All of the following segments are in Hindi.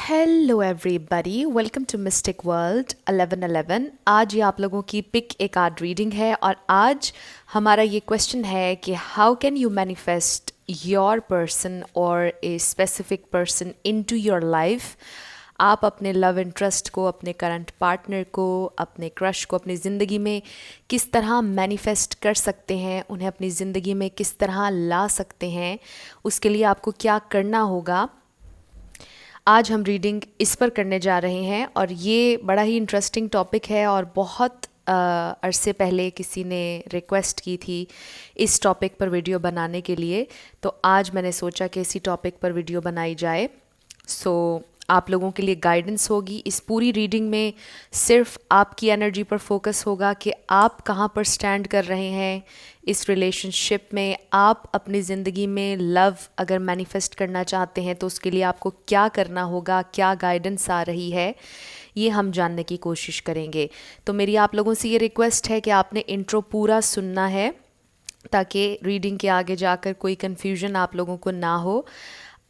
Hello everybody, welcome to mystic world 1111। आज ये आप लोगों की पिक ए कार्ड रीडिंग है और आज हमारा ये क्वेश्चन है कि how can you manifest your person or a specific person into your life. आप अपने लव इंटरेस्ट को, अपने करंट पार्टनर को, अपने क्रश को अपनी ज़िंदगी में किस तरह मैनिफेस्ट कर सकते हैं, उन्हें अपनी ज़िंदगी में किस तरह ला सकते हैं, उसके लिए आपको क्या करना होगा। आज हम रीडिंग इस पर करने जा रहे हैं और ये बड़ा ही इंटरेस्टिंग टॉपिक है और बहुत अरसे पहले किसी ने रिक्वेस्ट की थी इस टॉपिक पर वीडियो बनाने के लिए, तो आज मैंने सोचा कि इसी टॉपिक पर वीडियो बनाई जाए। आप लोगों के लिए गाइडेंस होगी। इस पूरी रीडिंग में सिर्फ आपकी एनर्जी पर फोकस होगा कि आप कहाँ पर स्टैंड कर रहे हैं इस रिलेशनशिप में। आप अपनी ज़िंदगी में लव अगर मैनिफेस्ट करना चाहते हैं तो उसके लिए आपको क्या करना होगा, क्या गाइडेंस आ रही है, ये हम जानने की कोशिश करेंगे। तो मेरी आप लोगों से ये रिक्वेस्ट है कि आपने इंट्रो पूरा सुनना है ताकि रीडिंग के आगे जाकर कोई कन्फ्यूजन आप लोगों को ना हो।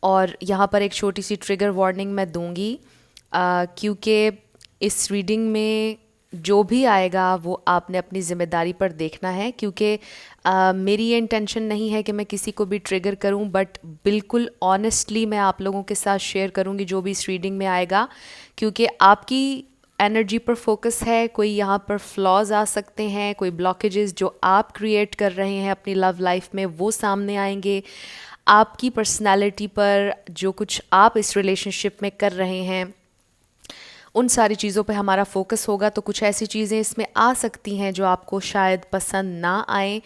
और यहाँ पर एक छोटी सी ट्रिगर वार्निंग मैं दूंगी, क्योंकि इस रीडिंग में जो भी आएगा वो आपने अपनी ज़िम्मेदारी पर देखना है। क्योंकि मेरी ये इंटेंशन नहीं है कि मैं किसी को भी ट्रिगर करूं, बट बिल्कुल ऑनेस्टली मैं आप लोगों के साथ शेयर करूंगी जो भी इस रीडिंग में आएगा, क्योंकि आपकी एनर्जी पर फोकस है। कोई यहाँ पर फ्लॉज आ सकते हैं, कोई ब्लॉकेजेस जो आप क्रिएट कर रहे हैं अपनी लव लाइफ में वो सामने आएंगे। आपकी पर्सनालिटी पर जो कुछ आप इस रिलेशनशिप में कर रहे हैं उन सारी चीज़ों पे हमारा फोकस होगा। तो कुछ ऐसी चीज़ें इसमें आ सकती हैं जो आपको शायद पसंद ना आए।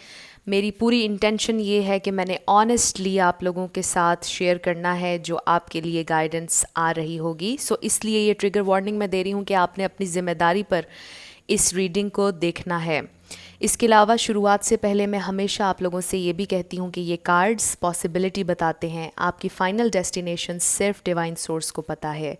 मेरी पूरी इंटेंशन ये है कि मैंने ऑनेस्टली आप लोगों के साथ शेयर करना है जो आपके लिए गाइडेंस आ रही होगी। इसलिए ये ट्रिगर वार्निंग मैं दे रही हूँ कि आपने अपनी ज़िम्मेदारी पर इस रीडिंग को देखना है। इसके अलावा शुरुआत से पहले मैं हमेशा आप लोगों से ये भी कहती हूँ कि ये कार्ड्स पॉसिबिलिटी बताते हैं, आपकी फ़ाइनल डेस्टिनेशन सिर्फ डिवाइन सोर्स को पता है।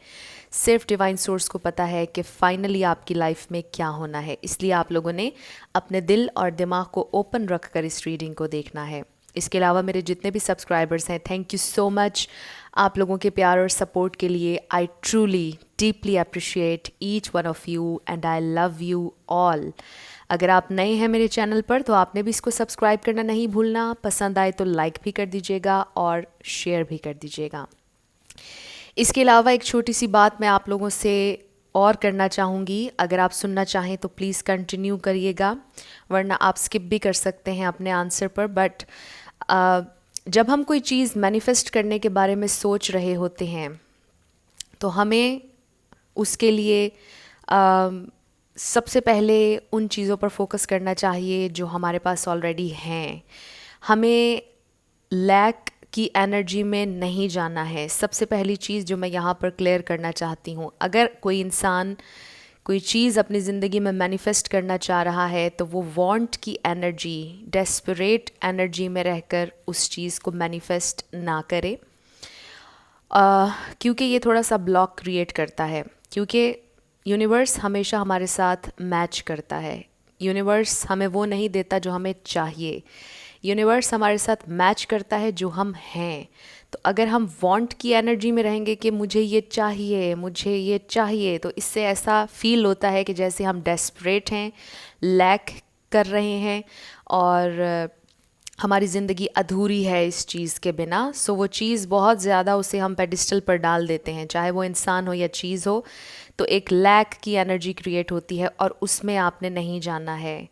सिर्फ डिवाइन सोर्स को पता है कि फाइनली आपकी लाइफ में क्या होना है। इसलिए आप लोगों ने अपने दिल और दिमाग को ओपन रख कर इस रीडिंग को देखना है। इसके अलावा मेरे जितने भी सब्सक्राइबर्स हैं, थैंक यू सो मच आप लोगों के प्यार और सपोर्ट के लिए। I truly deeply appreciate each one of you and I love you all. अगर आप नए हैं मेरे चैनल पर तो आपने भी इसको सब्सक्राइब करना नहीं भूलना। पसंद आए तो लाइक भी कर दीजिएगा और शेयर भी कर दीजिएगा। इसके अलावा एक छोटी सी बात मैं आप लोगों से और करना चाहूँगी, अगर आप सुनना चाहें तो प्लीज़ कंटिन्यू करिएगा, वरना आप स्किप भी कर सकते हैं अपने आंसर पर। बट जब हम कोई चीज़ मैनिफेस्ट करने के बारे में सोच रहे होते हैं तो हमें उसके लिए सबसे पहले उन चीज़ों पर फोकस करना चाहिए जो हमारे पास ऑलरेडी हैं। हमें लैक की एनर्जी में नहीं जाना है। सबसे पहली चीज़ जो मैं यहाँ पर क्लियर करना चाहती हूँ, अगर कोई इंसान कोई चीज़ अपनी ज़िंदगी में मैनिफेस्ट करना चाह रहा है तो वो वांट की एनर्जी, डेस्परेट एनर्जी में रहकर उस चीज़ को मैनिफेस्ट ना करे, क्योंकि ये थोड़ा सा ब्लॉक क्रिएट करता है। क्योंकि यूनिवर्स हमेशा हमारे साथ मैच करता है। यूनिवर्स हमें वो नहीं देता जो हमें चाहिए। यूनिवर्स हमारे साथ मैच करता है जो हम हैं। तो अगर हम वांट की एनर्जी में रहेंगे कि मुझे ये चाहिए, मुझे ये चाहिए, तो इससे ऐसा फील होता है कि जैसे हम डेस्परेट हैं, लैक कर रहे हैं और हमारी ज़िंदगी अधूरी है इस चीज़ के बिना। वो चीज़ बहुत ज़्यादा उसे हम पेडिस्टल पर डाल देते हैं, चाहे वो इंसान हो या चीज़ हो। तो एक लैक की एनर्जी क्रिएट होती है और उसमें आपने नहीं जाना है।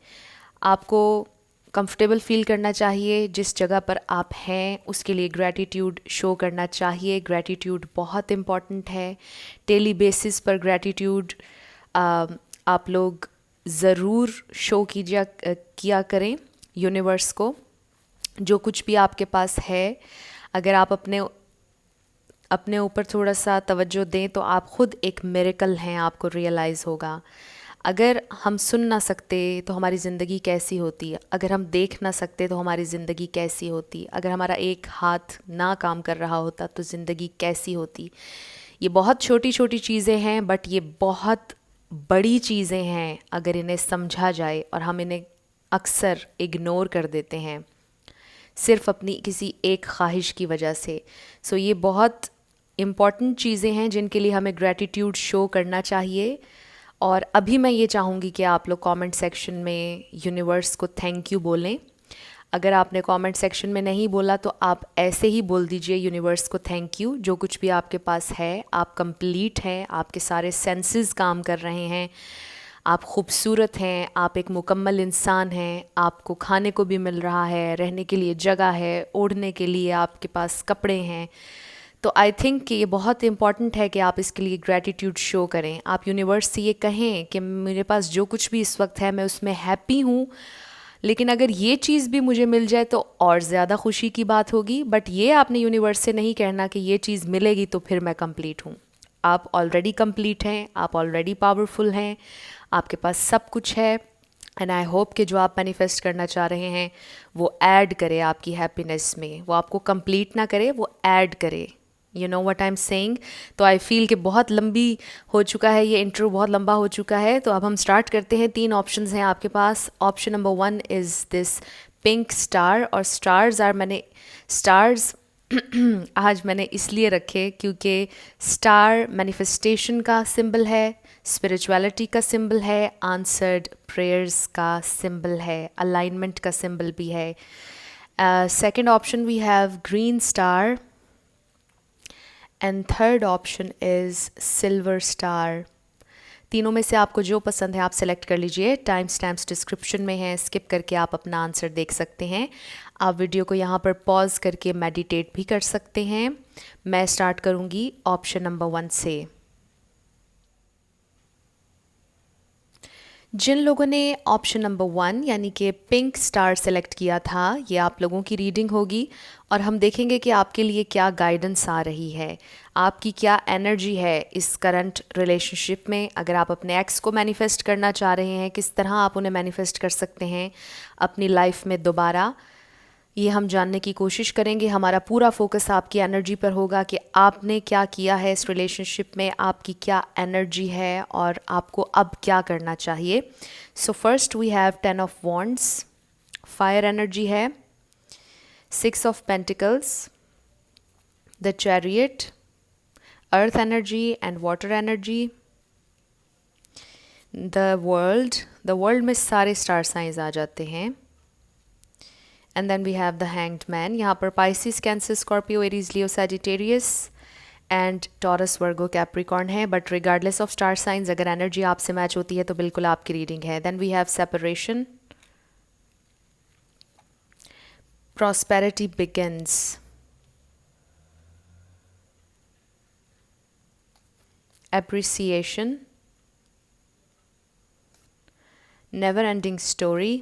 आपको कंफर्टेबल फील करना चाहिए जिस जगह पर आप हैं, उसके लिए ग्रैटिट्यूड शो करना चाहिए। ग्रैटिट्यूड बहुत इम्पॉर्टेंट है। डेली बेसिस पर ग्रैटिट्यूड आप लोग ज़रूर शो किया करें यूनिवर्स को। जो कुछ भी आपके पास है, अगर आप अपने ऊपर थोड़ा सा तवज्जो दें तो आप खुद एक मिरेकल हैं, आपको रियलाइज़ होगा। अगर हम सुन ना सकते तो हमारी ज़िंदगी कैसी होती, अगर हम देख ना सकते तो हमारी ज़िंदगी कैसी होती, अगर हमारा एक हाथ ना काम कर रहा होता तो ज़िंदगी कैसी होती। ये बहुत छोटी छोटी चीज़ें हैं, बट ये बहुत बड़ी चीज़ें हैं अगर इन्हें समझा जाए, और हम इन्हें अक्सर इग्नोर कर देते हैं सिर्फ अपनी किसी एक ख्वाहिश की वजह से। ये बहुत इम्पॉर्टेंट चीज़ें हैं जिनके लिए हमें ग्रैटिट्यूड शो करना चाहिए। और अभी मैं ये चाहूँगी कि आप लोग कमेंट सेक्शन में यूनिवर्स को थैंक यू बोलें। अगर आपने कमेंट सेक्शन में नहीं बोला तो आप ऐसे ही बोल दीजिए यूनिवर्स को थैंक यू। जो कुछ भी आपके पास है, आप कंप्लीट हैं, आपके सारे सेंसेस काम कर रहे हैं, आप खूबसूरत हैं, आप एक मुकम्मल इंसान हैं, आपको खाने को भी मिल रहा है, रहने के लिए जगह है, ओढ़ने के लिए आपके पास कपड़े हैं। तो आई थिंक कि ये बहुत इम्पॉर्टेंट है कि आप इसके लिए ग्रैटिट्यूड शो करें। आप यूनिवर्स से ये कहें कि मेरे पास जो कुछ भी इस वक्त है मैं उसमें हैप्पी हूँ, लेकिन अगर ये चीज़ भी मुझे मिल जाए तो और ज़्यादा खुशी की बात होगी। बट ये आपने यूनिवर्स से नहीं कहना कि ये चीज़ मिलेगी तो फिर मैं कंप्लीट हूँ। आप ऑलरेडी कंप्लीट हैं, आप ऑलरेडी पावरफुल हैं, आपके पास सब कुछ है। एंड आई होप कि जो आप मैनिफेस्ट करना चाह रहे हैं वो ऐड करे आपकी हैप्पीनेस में, वो आपको कंप्लीट ना करे, वो ऐड करे। You know what I am saying. तो आई फील कि बहुत लंबी हो चुका है ये इंट्रो, बहुत लंबा हो चुका है, तो अब हम स्टार्ट करते हैं। 3 ऑप्शंस हैं आपके पास। Option number 1 is this pink star, और स्टार्स आर, मैंने स्टार्स आज मैंने इसलिए रखे क्योंकि स्टार मैनिफेस्टेशन का सिंबल है, स्पिरिचुअलिटी का सिंबल है, आंसर्ड प्रेयर्स का सिंबल है, अलाइनमेंट का सिंबल भी है। Second option we have green star, and third option is silver star. तीनों में से आपको जो पसंद है आप सेलेक्ट कर लीजिए। टाइम स्टैम्प्स डिस्क्रिप्शन में है, स्किप करके आप अपना आंसर देख सकते हैं। आप वीडियो को यहाँ पर पॉज करके मेडिटेट भी कर सकते हैं। मैं स्टार्ट करूँगी ऑप्शन नंबर 1 से। जिन लोगों ने ऑप्शन नंबर 1 यानी कि पिंक स्टार सेलेक्ट किया था, ये आप लोगों की रीडिंग होगी और हम देखेंगे कि आपके लिए क्या गाइडेंस आ रही है, आपकी क्या एनर्जी है इस करंट रिलेशनशिप में। अगर आप अपने एक्स को मैनिफेस्ट करना चाह रहे हैं, किस तरह आप उन्हें मैनिफेस्ट कर सकते हैं अपनी लाइफ में दोबारा, ये हम जानने की कोशिश करेंगे। हमारा पूरा फोकस आपकी एनर्जी पर होगा कि आपने क्या किया है इस रिलेशनशिप में, आपकी क्या एनर्जी है और आपको अब क्या करना चाहिए। So first we have 10 of wands, fire energy है, 6 of pentacles, the chariot, earth energy and water energy, the world में सारे स्टार साइंस आ जाते हैं। And then we have the hanged man, यहाँ पर Pisces, Cancer, Scorpio, Aries, Leo, Sagittarius and Taurus, Virgo, Capricorn है। But regardless of star science, अगर एनर्जी आपसे मैच होती है तो बिल्कुल आपकी रीडिंग है। Then we have separation, prosperity begins, appreciation, never ending story,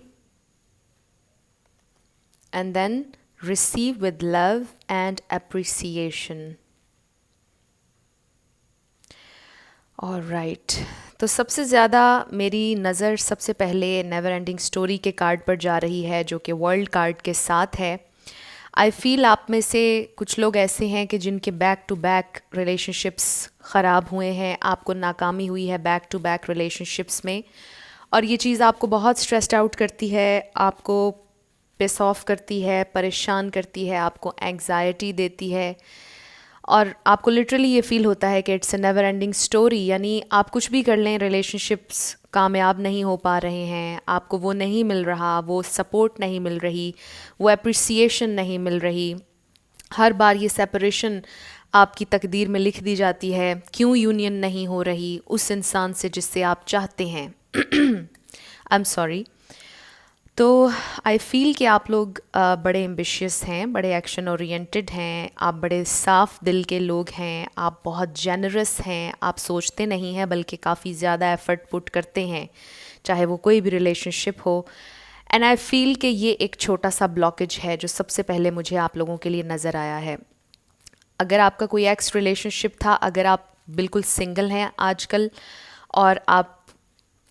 and then receive with love and appreciation. Alright, तो सबसे ज़्यादा मेरी नज़र सबसे पहले नेवर एंडिंग स्टोरी के कार्ड पर जा रही है, जो कि वर्ल्ड कार्ड के साथ है। आई फील आप में से कुछ लोग ऐसे हैं कि जिनके बैक टू बैक रिलेशनशिप्स ख़राब हुए हैं, आपको नाकामी हुई है बैक टू बैक रिलेशनशिप्स में, और ये चीज़ आपको बहुत स्ट्रेस्ड आउट करती है, आपको पिस ऑफ करती है, परेशान करती है, आपको एंग्जाइटी देती है, और आपको लिटरली ये फील होता है कि it's a never ending story. यानी आप कुछ भी कर लें, रिलेशनशिप्स कामयाब नहीं हो पा रहे हैं, आपको वो नहीं मिल रहा, वो सपोर्ट नहीं मिल रही, वो अप्रिसिएशन नहीं मिल रही। हर बार ये सेपरेशन आपकी तकदीर में लिख दी जाती है। क्यों यूनियन नहीं हो रही उस इंसान से जिससे आप चाहते हैं। I am sorry. तो आई फील कि आप लोग बड़े एम्बिशियस हैं, बड़े एक्शन ओरिएंटेड हैं, आप बड़े साफ़ दिल के लोग हैं, आप बहुत जेनरस हैं, आप सोचते नहीं हैं बल्कि काफ़ी ज़्यादा एफ़र्ट पुट करते हैं, चाहे वो कोई भी रिलेशनशिप हो। एंड आई फील कि ये एक छोटा सा ब्लॉकेज है जो सबसे पहले मुझे आप लोगों के लिए नज़र आया है। अगर आपका कोई एक्स रिलेशनशिप था, अगर आप बिल्कुल सिंगल हैं आजकल और आप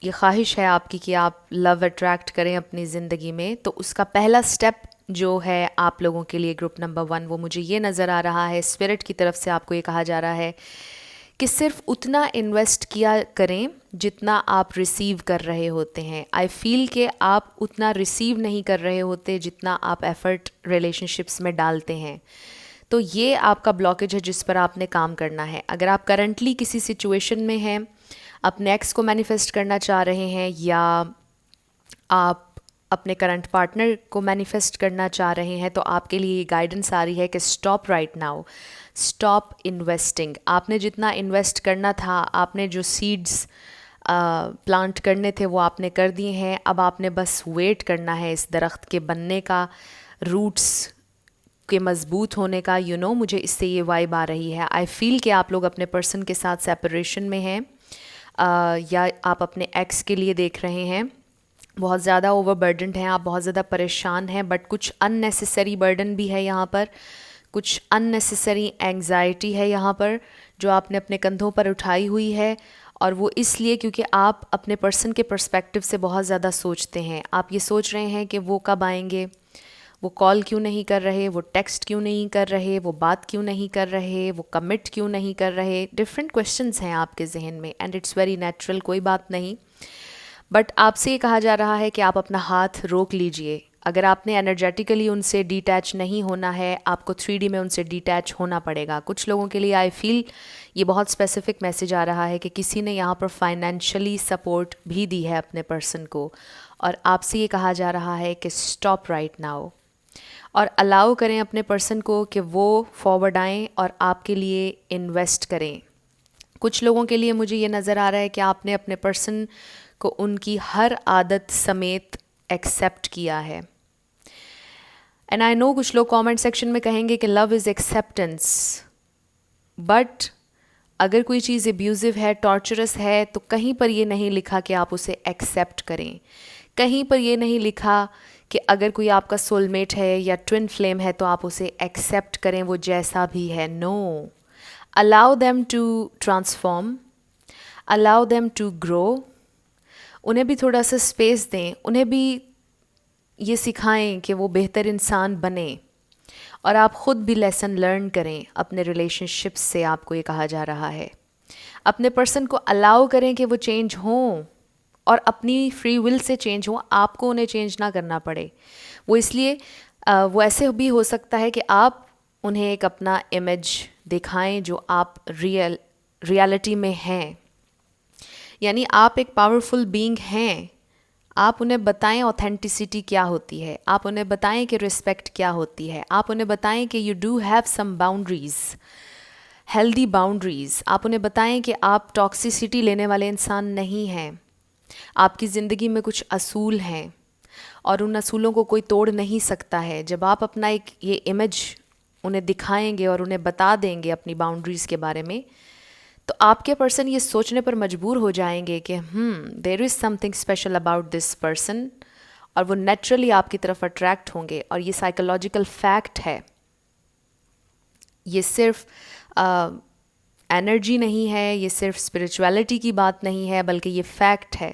ये ख्वाहिश है आपकी कि आप लव अट्रैक्ट करें अपनी ज़िंदगी में, तो उसका पहला स्टेप जो है आप लोगों के लिए ग्रुप नंबर 1, वो मुझे ये नज़र आ रहा है, स्पिरिट की तरफ से आपको ये कहा जा रहा है कि सिर्फ उतना इन्वेस्ट किया करें जितना आप रिसीव कर रहे होते हैं। आई फील कि आप उतना रिसीव नहीं कर रहे होते जितना आप एफ़र्ट रिलेशनशिप्स में डालते हैं। तो ये आपका ब्लॉकेज है जिस पर आपने काम करना है। अगर आप करंटली किसी सिचुएशन में हैं, अपने एक्स को मैनिफेस्ट करना चाह रहे हैं, या आप अपने करंट पार्टनर को मैनिफेस्ट करना चाह रहे हैं, तो आपके लिए ये गाइडेंस आ रही है कि stop right now, stop investing. आपने जितना इन्वेस्ट करना था, आपने जो सीड्स प्लांट करने थे वो आपने कर दिए हैं। अब आपने बस वेट करना है इस दरख्त के बनने का, रूट्स के मज़बूत होने का। मुझे इससे ये वाइब आ रही है। आई फील कि आप लोग अपने पर्सन के साथ सेपरेशन में हैं, या आप अपने एक्स के लिए देख रहे हैं। बहुत ज़्यादा ओवरबर्डनड हैं आप, बहुत ज़्यादा परेशान हैं, बट कुछ अननेसेसरी बर्डन भी है यहाँ पर, कुछ अननेसेसरी एंग्जाइटी है यहाँ पर जो आपने अपने कंधों पर उठाई हुई है। और वो इसलिए क्योंकि आप अपने पर्सन के पर्सपेक्टिव से बहुत ज़्यादा सोचते हैं। आप ये सोच रहे हैं कि वो कब आएंगे, वो कॉल क्यों नहीं कर रहे, वो टेक्स्ट क्यों नहीं कर रहे, वो बात क्यों नहीं कर रहे, वो कमिट क्यों नहीं कर रहे। डिफरेंट क्वेश्चंस हैं आपके जहन में, एंड इट्स वेरी नेचुरल, कोई बात नहीं। बट आपसे ये कहा जा रहा है कि आप अपना हाथ रोक लीजिए। अगर आपने एनर्जेटिकली उनसे डिटैच नहीं होना है, आपको 3D में उनसे डिटैच होना पड़ेगा। कुछ लोगों के लिए आई फील ये बहुत स्पेसिफिक मैसेज आ रहा है कि किसी ने यहाँ पर फाइनेंशियली सपोर्ट भी दी है अपने पर्सन को, और आपसे ये कहा जा रहा है कि स्टॉप राइट नाउ, और अलाउ करें अपने पर्सन को कि वो फॉरवर्ड आएँ और आपके लिए इन्वेस्ट करें। कुछ लोगों के लिए मुझे ये नज़र आ रहा है कि आपने अपने पर्सन को उनकी हर आदत समेत एक्सेप्ट किया है। एंड आई नो कुछ लोग कमेंट सेक्शन में कहेंगे कि लव इज़ एक्सेप्टेंस, बट अगर कोई चीज़ एब्यूज़िव है, टॉर्चरस है, तो कहीं पर ये नहीं लिखा कि आप उसे एक्सेप्ट करें। कहीं पर ये नहीं लिखा कि अगर कोई आपका सोलमेट है या ट्विन फ्लेम है तो आप उसे एक्सेप्ट करें, वो जैसा भी है। No, allow them to transform, allow them to grow. उन्हें भी थोड़ा सा स्पेस दें, उन्हें भी ये सिखाएं कि वो बेहतर इंसान बने, और आप ख़ुद भी लेसन लर्न करें अपने रिलेशनशिप्स से। आपको ये कहा जा रहा है अपने पर्सन को अलाउ करें कि वो चेंज हों, और अपनी फ्री विल से चेंज हों, आपको उन्हें चेंज ना करना पड़े। वो इसलिए वो ऐसे भी हो सकता है कि आप उन्हें एक अपना इमेज दिखाएं जो आप रियलिटी में हैं, यानी आप एक पावरफुल बीइंग हैं। आप उन्हें बताएं ऑथेंटिसिटी क्या होती है, आप उन्हें बताएं कि रिस्पेक्ट क्या होती है, आप उन्हें बताएं कि you do have some boundaries, healthy boundaries. आप उन्हें बताएं कि आप टॉक्सिसिटी लेने वाले इंसान नहीं हैं, आपकी ज़िंदगी में कुछ असूल हैं और उन असूलों को कोई तोड़ नहीं सकता है। जब आप अपना एक ये इमेज उन्हें दिखाएंगे और उन्हें बता देंगे अपनी बाउंड्रीज़ के बारे में, तो आपके पर्सन ये सोचने पर मजबूर हो जाएंगे कि there is something special about this person, और वो नेचुरली आपकी तरफ अट्रैक्ट होंगे। और ये साइकोलॉजिकल फैक्ट है, ये सिर्फ एनर्जी नहीं है, ये सिर्फ स्पिरिचुअलिटी की बात नहीं है, बल्कि ये फैक्ट है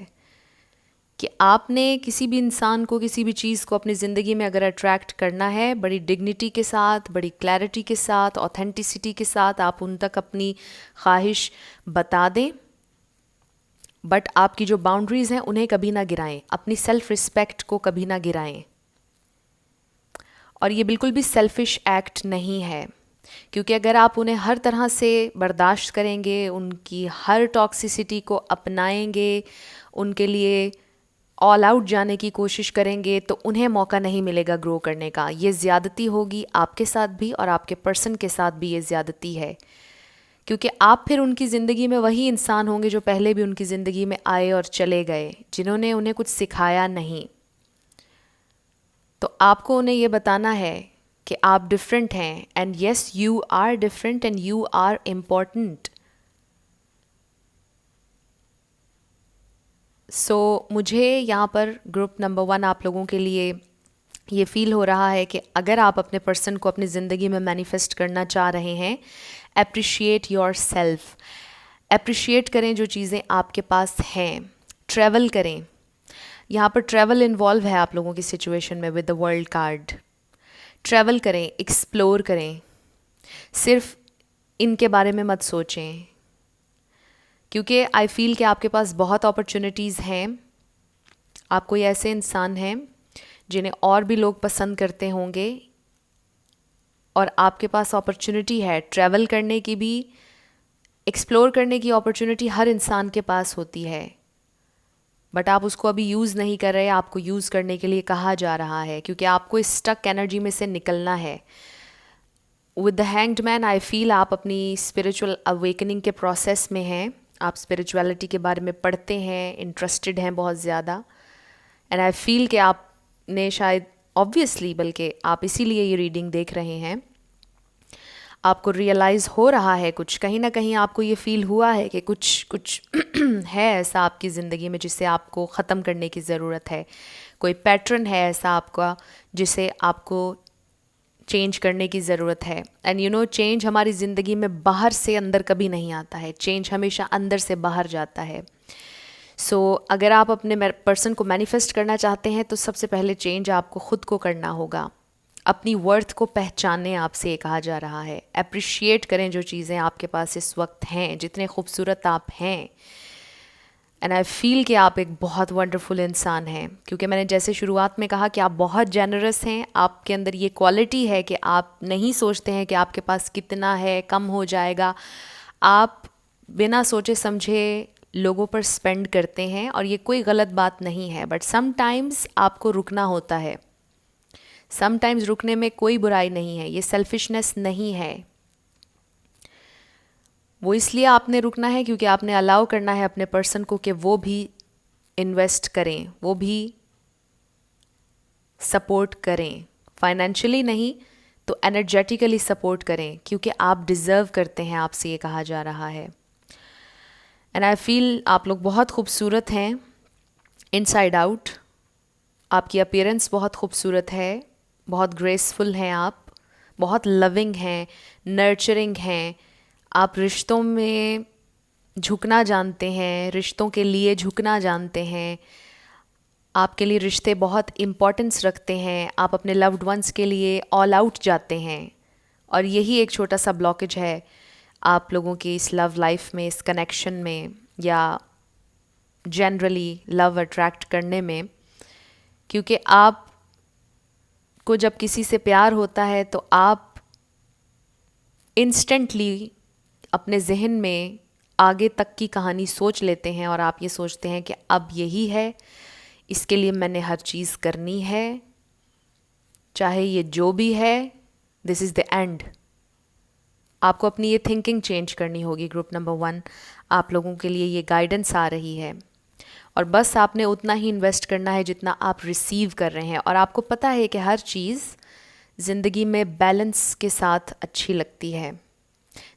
कि आपने किसी भी इंसान को, किसी भी चीज़ को अपनी ज़िंदगी में अगर अट्रैक्ट करना है, बड़ी डिग्निटी के साथ, बड़ी क्लैरिटी के साथ, ऑथेंटिसिटी के साथ आप उन तक अपनी ख्वाहिश बता दें, बट आपकी जो बाउंड्रीज़ हैं उन्हें कभी ना गिराएं, अपनी सेल्फ रिस्पेक्ट को कभी ना गिराएं। और ये बिल्कुल भी सेल्फिश एक्ट नहीं है, क्योंकि अगर आप उन्हें हर तरह से बर्दाश्त करेंगे, उनकी हर टॉक्सिसिटी को अपनाएंगे, उनके लिए ऑल आउट जाने की कोशिश करेंगे, तो उन्हें मौका नहीं मिलेगा ग्रो करने का। ये ज़्यादती होगी आपके साथ भी, और आपके पर्सन के साथ भी ये ज़्यादती है, क्योंकि आप फिर उनकी ज़िंदगी में वही इंसान होंगे जो पहले भी उनकी ज़िंदगी में आए और चले गए, जिन्होंने उन्हें कुछ सिखाया नहीं। तो आपको उन्हें ये बताना है कि आप डिफरेंट हैं, and yes you are different and you are important. So मुझे यहाँ पर ग्रुप नंबर 1 आप लोगों के लिए ये फील हो रहा है कि अगर आप अपने पर्सन को अपनी ज़िंदगी में मैनिफेस्ट करना चाह रहे हैं, एप्रिशिएट योर सेल्फ, एप्रिशिएट करें जो चीज़ें आपके पास हैं, ट्रैवल करें। यहाँ पर ट्रैवल इन्वॉल्व है आप लोगों की सिचुएशन में with the world card. Travel करें, एक्सप्लोर करें, सिर्फ इनके बारे में मत सोचें, क्योंकि आई फील कि आपके पास बहुत अपॉर्चुनिटीज़ हैं। आप कोई ऐसे इंसान हैं जिन्हें और भी लोग पसंद करते होंगे, और आपके पास अपॉर्चुनिटी है ट्रैवल करने की भी, एक्सप्लोर करने की अपॉर्चुनिटी हर इंसान के पास होती है, बट आप उसको अभी यूज़ नहीं कर रहे, आपको यूज़ करने के लिए कहा जा रहा है क्योंकि आपको इस स्टक एनर्जी में से निकलना है। With the hanged man I feel आप अपनी स्पिरिचुअल अवेकनिंग के प्रोसेस में हैं, आप स्पिरिचुअलिटी के बारे में पढ़ते हैं, इंटरेस्टेड हैं बहुत ज़्यादा, एंड आई फील कि आपने शायद ऑब्वियसली, बल्कि आप इसीलिए ये रीडिंग देख रहे हैं, आपको रियलाइज़ हो रहा है कुछ, कहीं ना कहीं आपको ये फील हुआ है कि कुछ कुछ है ऐसा आपकी ज़िंदगी में जिसे आपको ख़त्म करने की ज़रूरत है, कोई पैटर्न है ऐसा आपका जिसे आपको चेंज करने की ज़रूरत है। एंड यू नो, चेंज हमारी ज़िंदगी में बाहर से अंदर कभी नहीं आता है, चेंज हमेशा अंदर से बाहर जाता है। सो अगर आप अपने पर्सन को मैनिफेस्ट करना चाहते हैं तो सबसे पहले चेंज आपको ख़ुद को करना होगा। अपनी वर्थ को पहचानें, आपसे ये कहा जा रहा है। अप्रिशिएट करें जो चीज़ें आपके पास इस वक्त हैं, जितने खूबसूरत आप हैं। एंड आई फील कि आप एक बहुत वंडरफुल इंसान हैं, क्योंकि मैंने जैसे शुरुआत में कहा कि आप बहुत जेनरस हैं, आपके अंदर ये क्वालिटी है कि आप नहीं सोचते हैं कि आपके पास कितना है, कम हो जाएगा। आप बिना सोचे समझे लोगों पर स्पेंड करते हैं और ये कोई गलत बात नहीं है, बट समटाइम्स आपको रुकना होता है। समटाइम्स रुकने में कोई बुराई नहीं है, ये सेल्फिशनेस नहीं है। वो इसलिए आपने रुकना है क्योंकि आपने अलाउ करना है अपने पर्सन को कि वो भी इन्वेस्ट करें, वो भी सपोर्ट करें, फाइनेंशियली नहीं तो एनर्जेटिकली सपोर्ट करें, क्योंकि आप डिज़र्व करते हैं, आपसे ये कहा जा रहा है। एंड आई फील आप लोग बहुत खूबसूरत हैं इनसाइड आउट, आपकी अपीयरेंस बहुत खूबसूरत है, बहुत ग्रेसफुल हैं आप, बहुत लविंग हैं, नर्चरिंग हैं, आप रिश्तों में झुकना जानते हैं, रिश्तों के लिए झुकना जानते हैं, आपके लिए रिश्ते बहुत इम्पोर्टेंस रखते हैं, आप अपने लव्ड वंस के लिए ऑल आउट जाते हैं। और यही एक छोटा सा ब्लॉकेज है आप लोगों की इस लव लाइफ में, इस कनेक्शन में, या जनरली लव अट्रैक्ट करने में, क्योंकि आप को जब किसी से प्यार होता है तो आप इंस्टेंटली अपने जहन में आगे तक की कहानी सोच लेते हैं और आप ये सोचते हैं कि अब यही है, इसके लिए मैंने हर चीज़ करनी है, चाहे ये जो भी है, दिस इज़ द एंड। आपको अपनी ये थिंकिंग चेंज करनी होगी। ग्रुप नंबर 1, आप लोगों के लिए ये गाइडेंस आ रही है और बस आपने उतना ही इन्वेस्ट करना है जितना आप रिसीव कर रहे हैं। और आपको पता है कि हर चीज़ ज़िंदगी में बैलेंस के साथ अच्छी लगती है।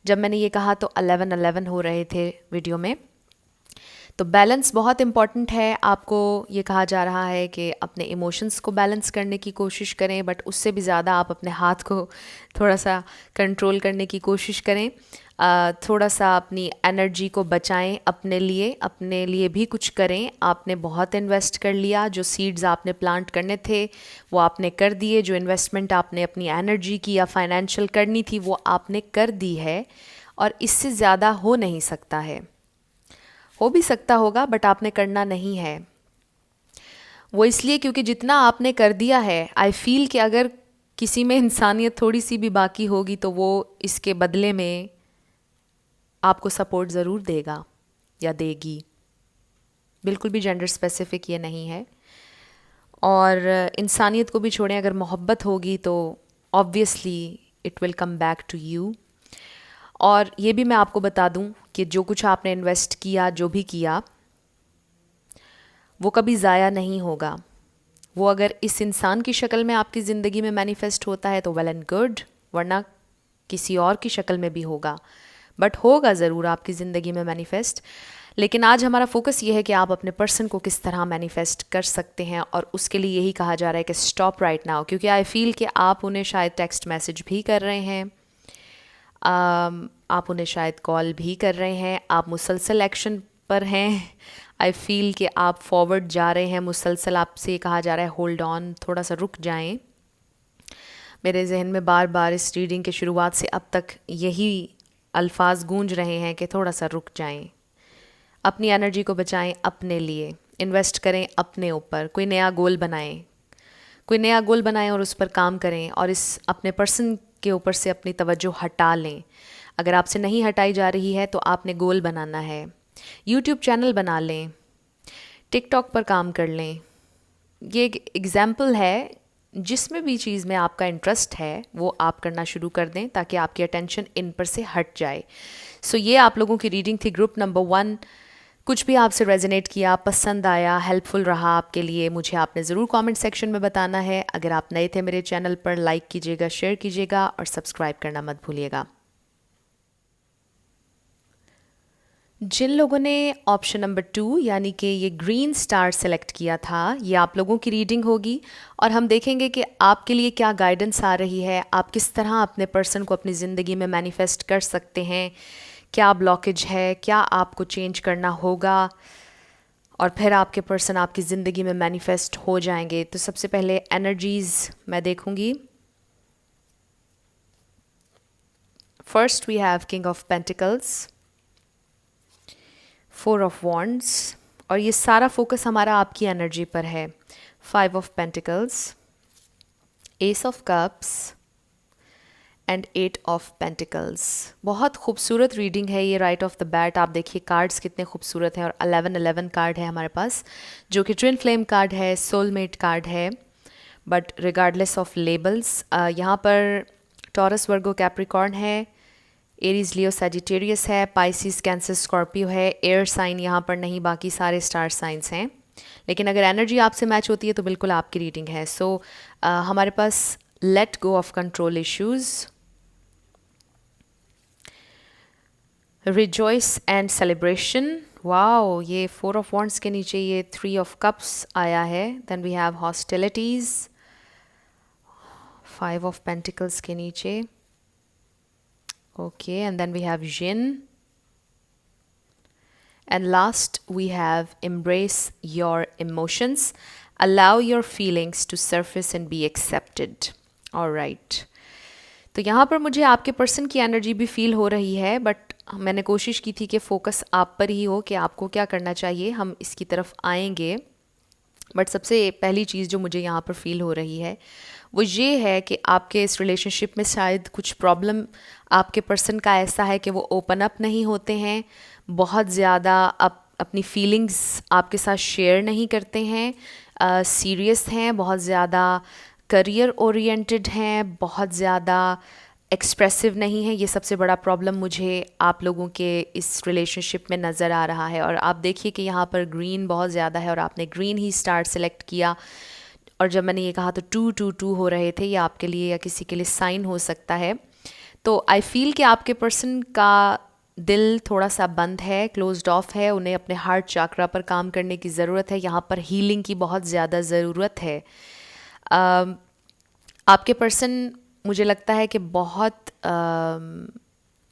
जब मैंने ये कहा तो 11-11 हो रहे थे वीडियो में, तो बैलेंस बहुत इम्पॉर्टेंट है। आपको ये कहा जा रहा है कि अपने इमोशंस को बैलेंस करने की कोशिश करें, बट उससे भी ज़्यादा आप अपने हाथ को थोड़ा सा कंट्रोल करने की कोशिश करें। थोड़ा सा अपनी एनर्जी को बचाएं, अपने लिए भी कुछ करें। आपने बहुत इन्वेस्ट कर लिया, जो सीड्स आपने प्लांट करने थे वो आपने कर दिए, जो इन्वेस्टमेंट आपने अपनी एनर्जी की या फाइनेंशियल करनी थी वो आपने कर दी है, और इससे ज़्यादा हो नहीं सकता है। हो भी सकता होगा बट आपने करना नहीं है। वो इसलिए क्योंकि जितना आपने कर दिया है, आई फील कि अगर किसी में इंसानियत थोड़ी सी भी बाकी होगी तो वो इसके बदले में आपको सपोर्ट ज़रूर देगा या देगी। बिल्कुल भी जेंडर स्पेसिफिक ये नहीं है। और इंसानियत को भी छोड़ें, अगर मोहब्बत होगी तो obviously it will come back to you. और ये भी मैं आपको बता दूं कि जो कुछ आपने इन्वेस्ट किया, जो भी किया, वो कभी ज़ाया नहीं होगा। वो अगर इस इंसान की शक्ल में आपकी ज़िंदगी में मैनिफेस्ट होता है तो वेल एंड गुड, वरना किसी और की शक्ल में भी होगा, बट होगा ज़रूर आपकी ज़िंदगी में मैनिफेस्ट। लेकिन आज हमारा फोकस ये है कि आप अपने पर्सन को किस तरह मैनिफेस्ट कर सकते हैं, और उसके लिए यही कहा जा रहा है कि स्टॉप राइट नाउ, क्योंकि आई फील कि आप उन्हें शायद टेक्स्ट मैसेज भी कर रहे हैं, आप उन्हें शायद कॉल भी कर रहे हैं, आप मुसलसल एक्शन पर हैं। आई फील कि आप फॉरवर्ड जा रहे हैं मुसलसल। आपसे कहा जा रहा है होल्ड ऑन, थोड़ा सा रुक जाएं। मेरे जहन में बार बार इस रीडिंग के शुरुआत से अब तक यही अल्फाज गूंज रहे हैं कि थोड़ा सा रुक जाएं, अपनी एनर्जी को बचाएं, अपने लिए इन्वेस्ट करें, अपने ऊपर कोई नया गोल बनाएं और उस पर काम करें, और इस अपने पर्सन के ऊपर से अपनी तवज्जो हटा लें। अगर आपसे नहीं हटाई जा रही है तो आपने गोल बनाना है। यूट्यूब चैनल बना लें, टिकटॉक पर काम कर लें। ये एक एग्ज़ाम्पल है, जिसमें भी चीज़ में आपका इंटरेस्ट है वो आप करना शुरू कर दें ताकि आपकी अटेंशन इन पर से हट जाए। सो ये आप लोगों की रीडिंग थी ग्रुप नंबर 1। कुछ भी आपसे रेजोनेट किया, पसंद आया, हेल्पफुल रहा आपके लिए, मुझे आपने ज़रूर कमेंट सेक्शन में बताना है। अगर आप नए थे मेरे चैनल पर, लाइक कीजिएगा, शेयर कीजिएगा और सब्सक्राइब करना मत भूलिएगा। जिन लोगों ने ऑप्शन नंबर 2 यानी कि ये ग्रीन स्टार सेलेक्ट किया था, ये आप लोगों की रीडिंग होगी और हम देखेंगे कि आपके लिए क्या गाइडेंस आ रही है, आप किस तरह अपने पर्सन को अपनी ज़िंदगी में मैनिफेस्ट कर सकते हैं, क्या ब्लॉकेज है, क्या आपको चेंज करना होगा और फिर आपके पर्सन आपकी ज़िंदगी में मैनिफेस्ट हो जाएंगे। तो सबसे पहले एनर्जीज़ मैं देखूंगी। First we have king of pentacles, 4 of wands और ये सारा फोकस हमारा आपकी एनर्जी पर है। 5 of pentacles, S of cups and 8 of pentacles. बहुत खूबसूरत रीडिंग है ये राइट ऑफ द बैट। आप देखिए कार्ड्स कितने खूबसूरत हैं और 11 कार्ड है हमारे पास, जो कि ट्विन फ्लेम कार्ड है, सोलमेट कार्ड है। बट रिगार्डलेस ऑफ लेबल्स, यहाँ पर टॉरस, वर्गो, कैप्रिकॉर्न है, एरीज, लियो, सैजिटेरियस है, पाइसिस, कैंसर, स्कॉर्पियो है। एयर साइन यहाँ पर नहीं, बाकी सारे स्टार साइंस हैं। लेकिन अगर एनर्जी आपसे मैच होती है तो बिल्कुल आपकी रीडिंग है। सो हमारे पास let go of control issues, rejoice and celebration. Wow, ये 4 ऑफ वॉन्ड्स के नीचे ये 3 ऑफ कप्स आया है। Then we have hostilities, 5 of pentacles के नीचे। Okay, and then we have Jinn. And last we have embrace your emotions, allow your feelings to surface and be accepted. All right. तो यहाँ पर मुझे आपके पर्सन की एनर्जी भी फील हो रही है, बट मैंने कोशिश की थी कि फोकस आप पर ही हो कि आपको क्या करना चाहिए। हम इसकी तरफ आएंगे, बट सबसे पहली चीज़ जो मुझे यहाँ पर फील हो रही है वो ये है कि आपके इस रिलेशनशिप में शायद कुछ प्रॉब्लम आपके पर्सन का ऐसा है कि वो ओपन अप नहीं होते हैं, बहुत ज़्यादा अपनी फीलिंग्स आपके साथ शेयर नहीं करते हैं, सीरियस हैं, बहुत ज़्यादा करियर ओरिएंटेड हैं, बहुत ज़्यादा एक्सप्रेसिव नहीं है। ये सबसे बड़ा प्रॉब्लम मुझे आप लोगों के इस रिलेशनशिप में नज़र आ रहा है। और आप देखिए कि यहाँ पर ग्रीन बहुत ज़्यादा है और आपने ग्रीन ही स्टार सेलेक्ट किया। और जब मैंने ये कहा तो 2-2-2 हो रहे थे, ये आपके लिए या किसी के लिए साइन हो सकता है। तो आई फील कि आपके पर्सन का दिल थोड़ा सा बंद है, क्लोज्ड ऑफ है, उन्हें अपने हार्ट चाक्रा पर काम करने की ज़रूरत है। यहाँ पर हीलिंग की बहुत ज़्यादा ज़रूरत है। आपके पर्सन मुझे लगता है कि बहुत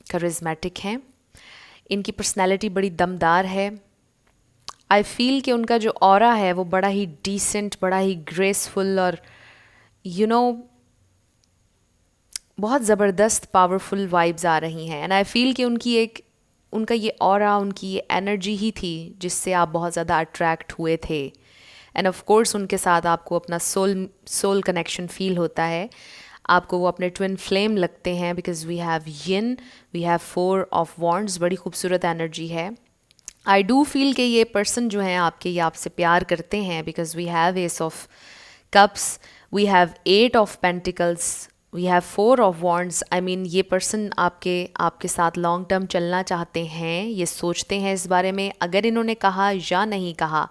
करिज्मेटिक हैं, इनकी पर्सनैलिटी बड़ी दमदार है। आई फील कि उनका जो ऑरा है वो बड़ा ही डिसेंट, बड़ा ही ग्रेसफुल और बहुत ज़बरदस्त पावरफुल वाइब्स आ रही हैं। एंड आई फील कि उनका ये ऑरा, उनकी ये एनर्जी ही थी जिससे आप बहुत ज़्यादा अट्रैक्ट हुए थे। एंड ऑफ कोर्स उनके साथ आपको अपना सोल कनेक्शन फील होता है, आपको वो अपने ट्विन फ्लेम लगते हैं, because we have yin, we have 4 of wands, बड़ी खूबसूरत एनर्जी है। आई डू फील कि ये पर्सन जो हैं आपके, ये आपसे प्यार करते हैं, because we have ace of cups, we have 8 of pentacles, we have 4 of wands. I mean ये पर्सन आपके साथ लॉन्ग टर्म चलना चाहते हैं, ये सोचते हैं इस बारे में। अगर इन्होंने कहा या नहीं कहा,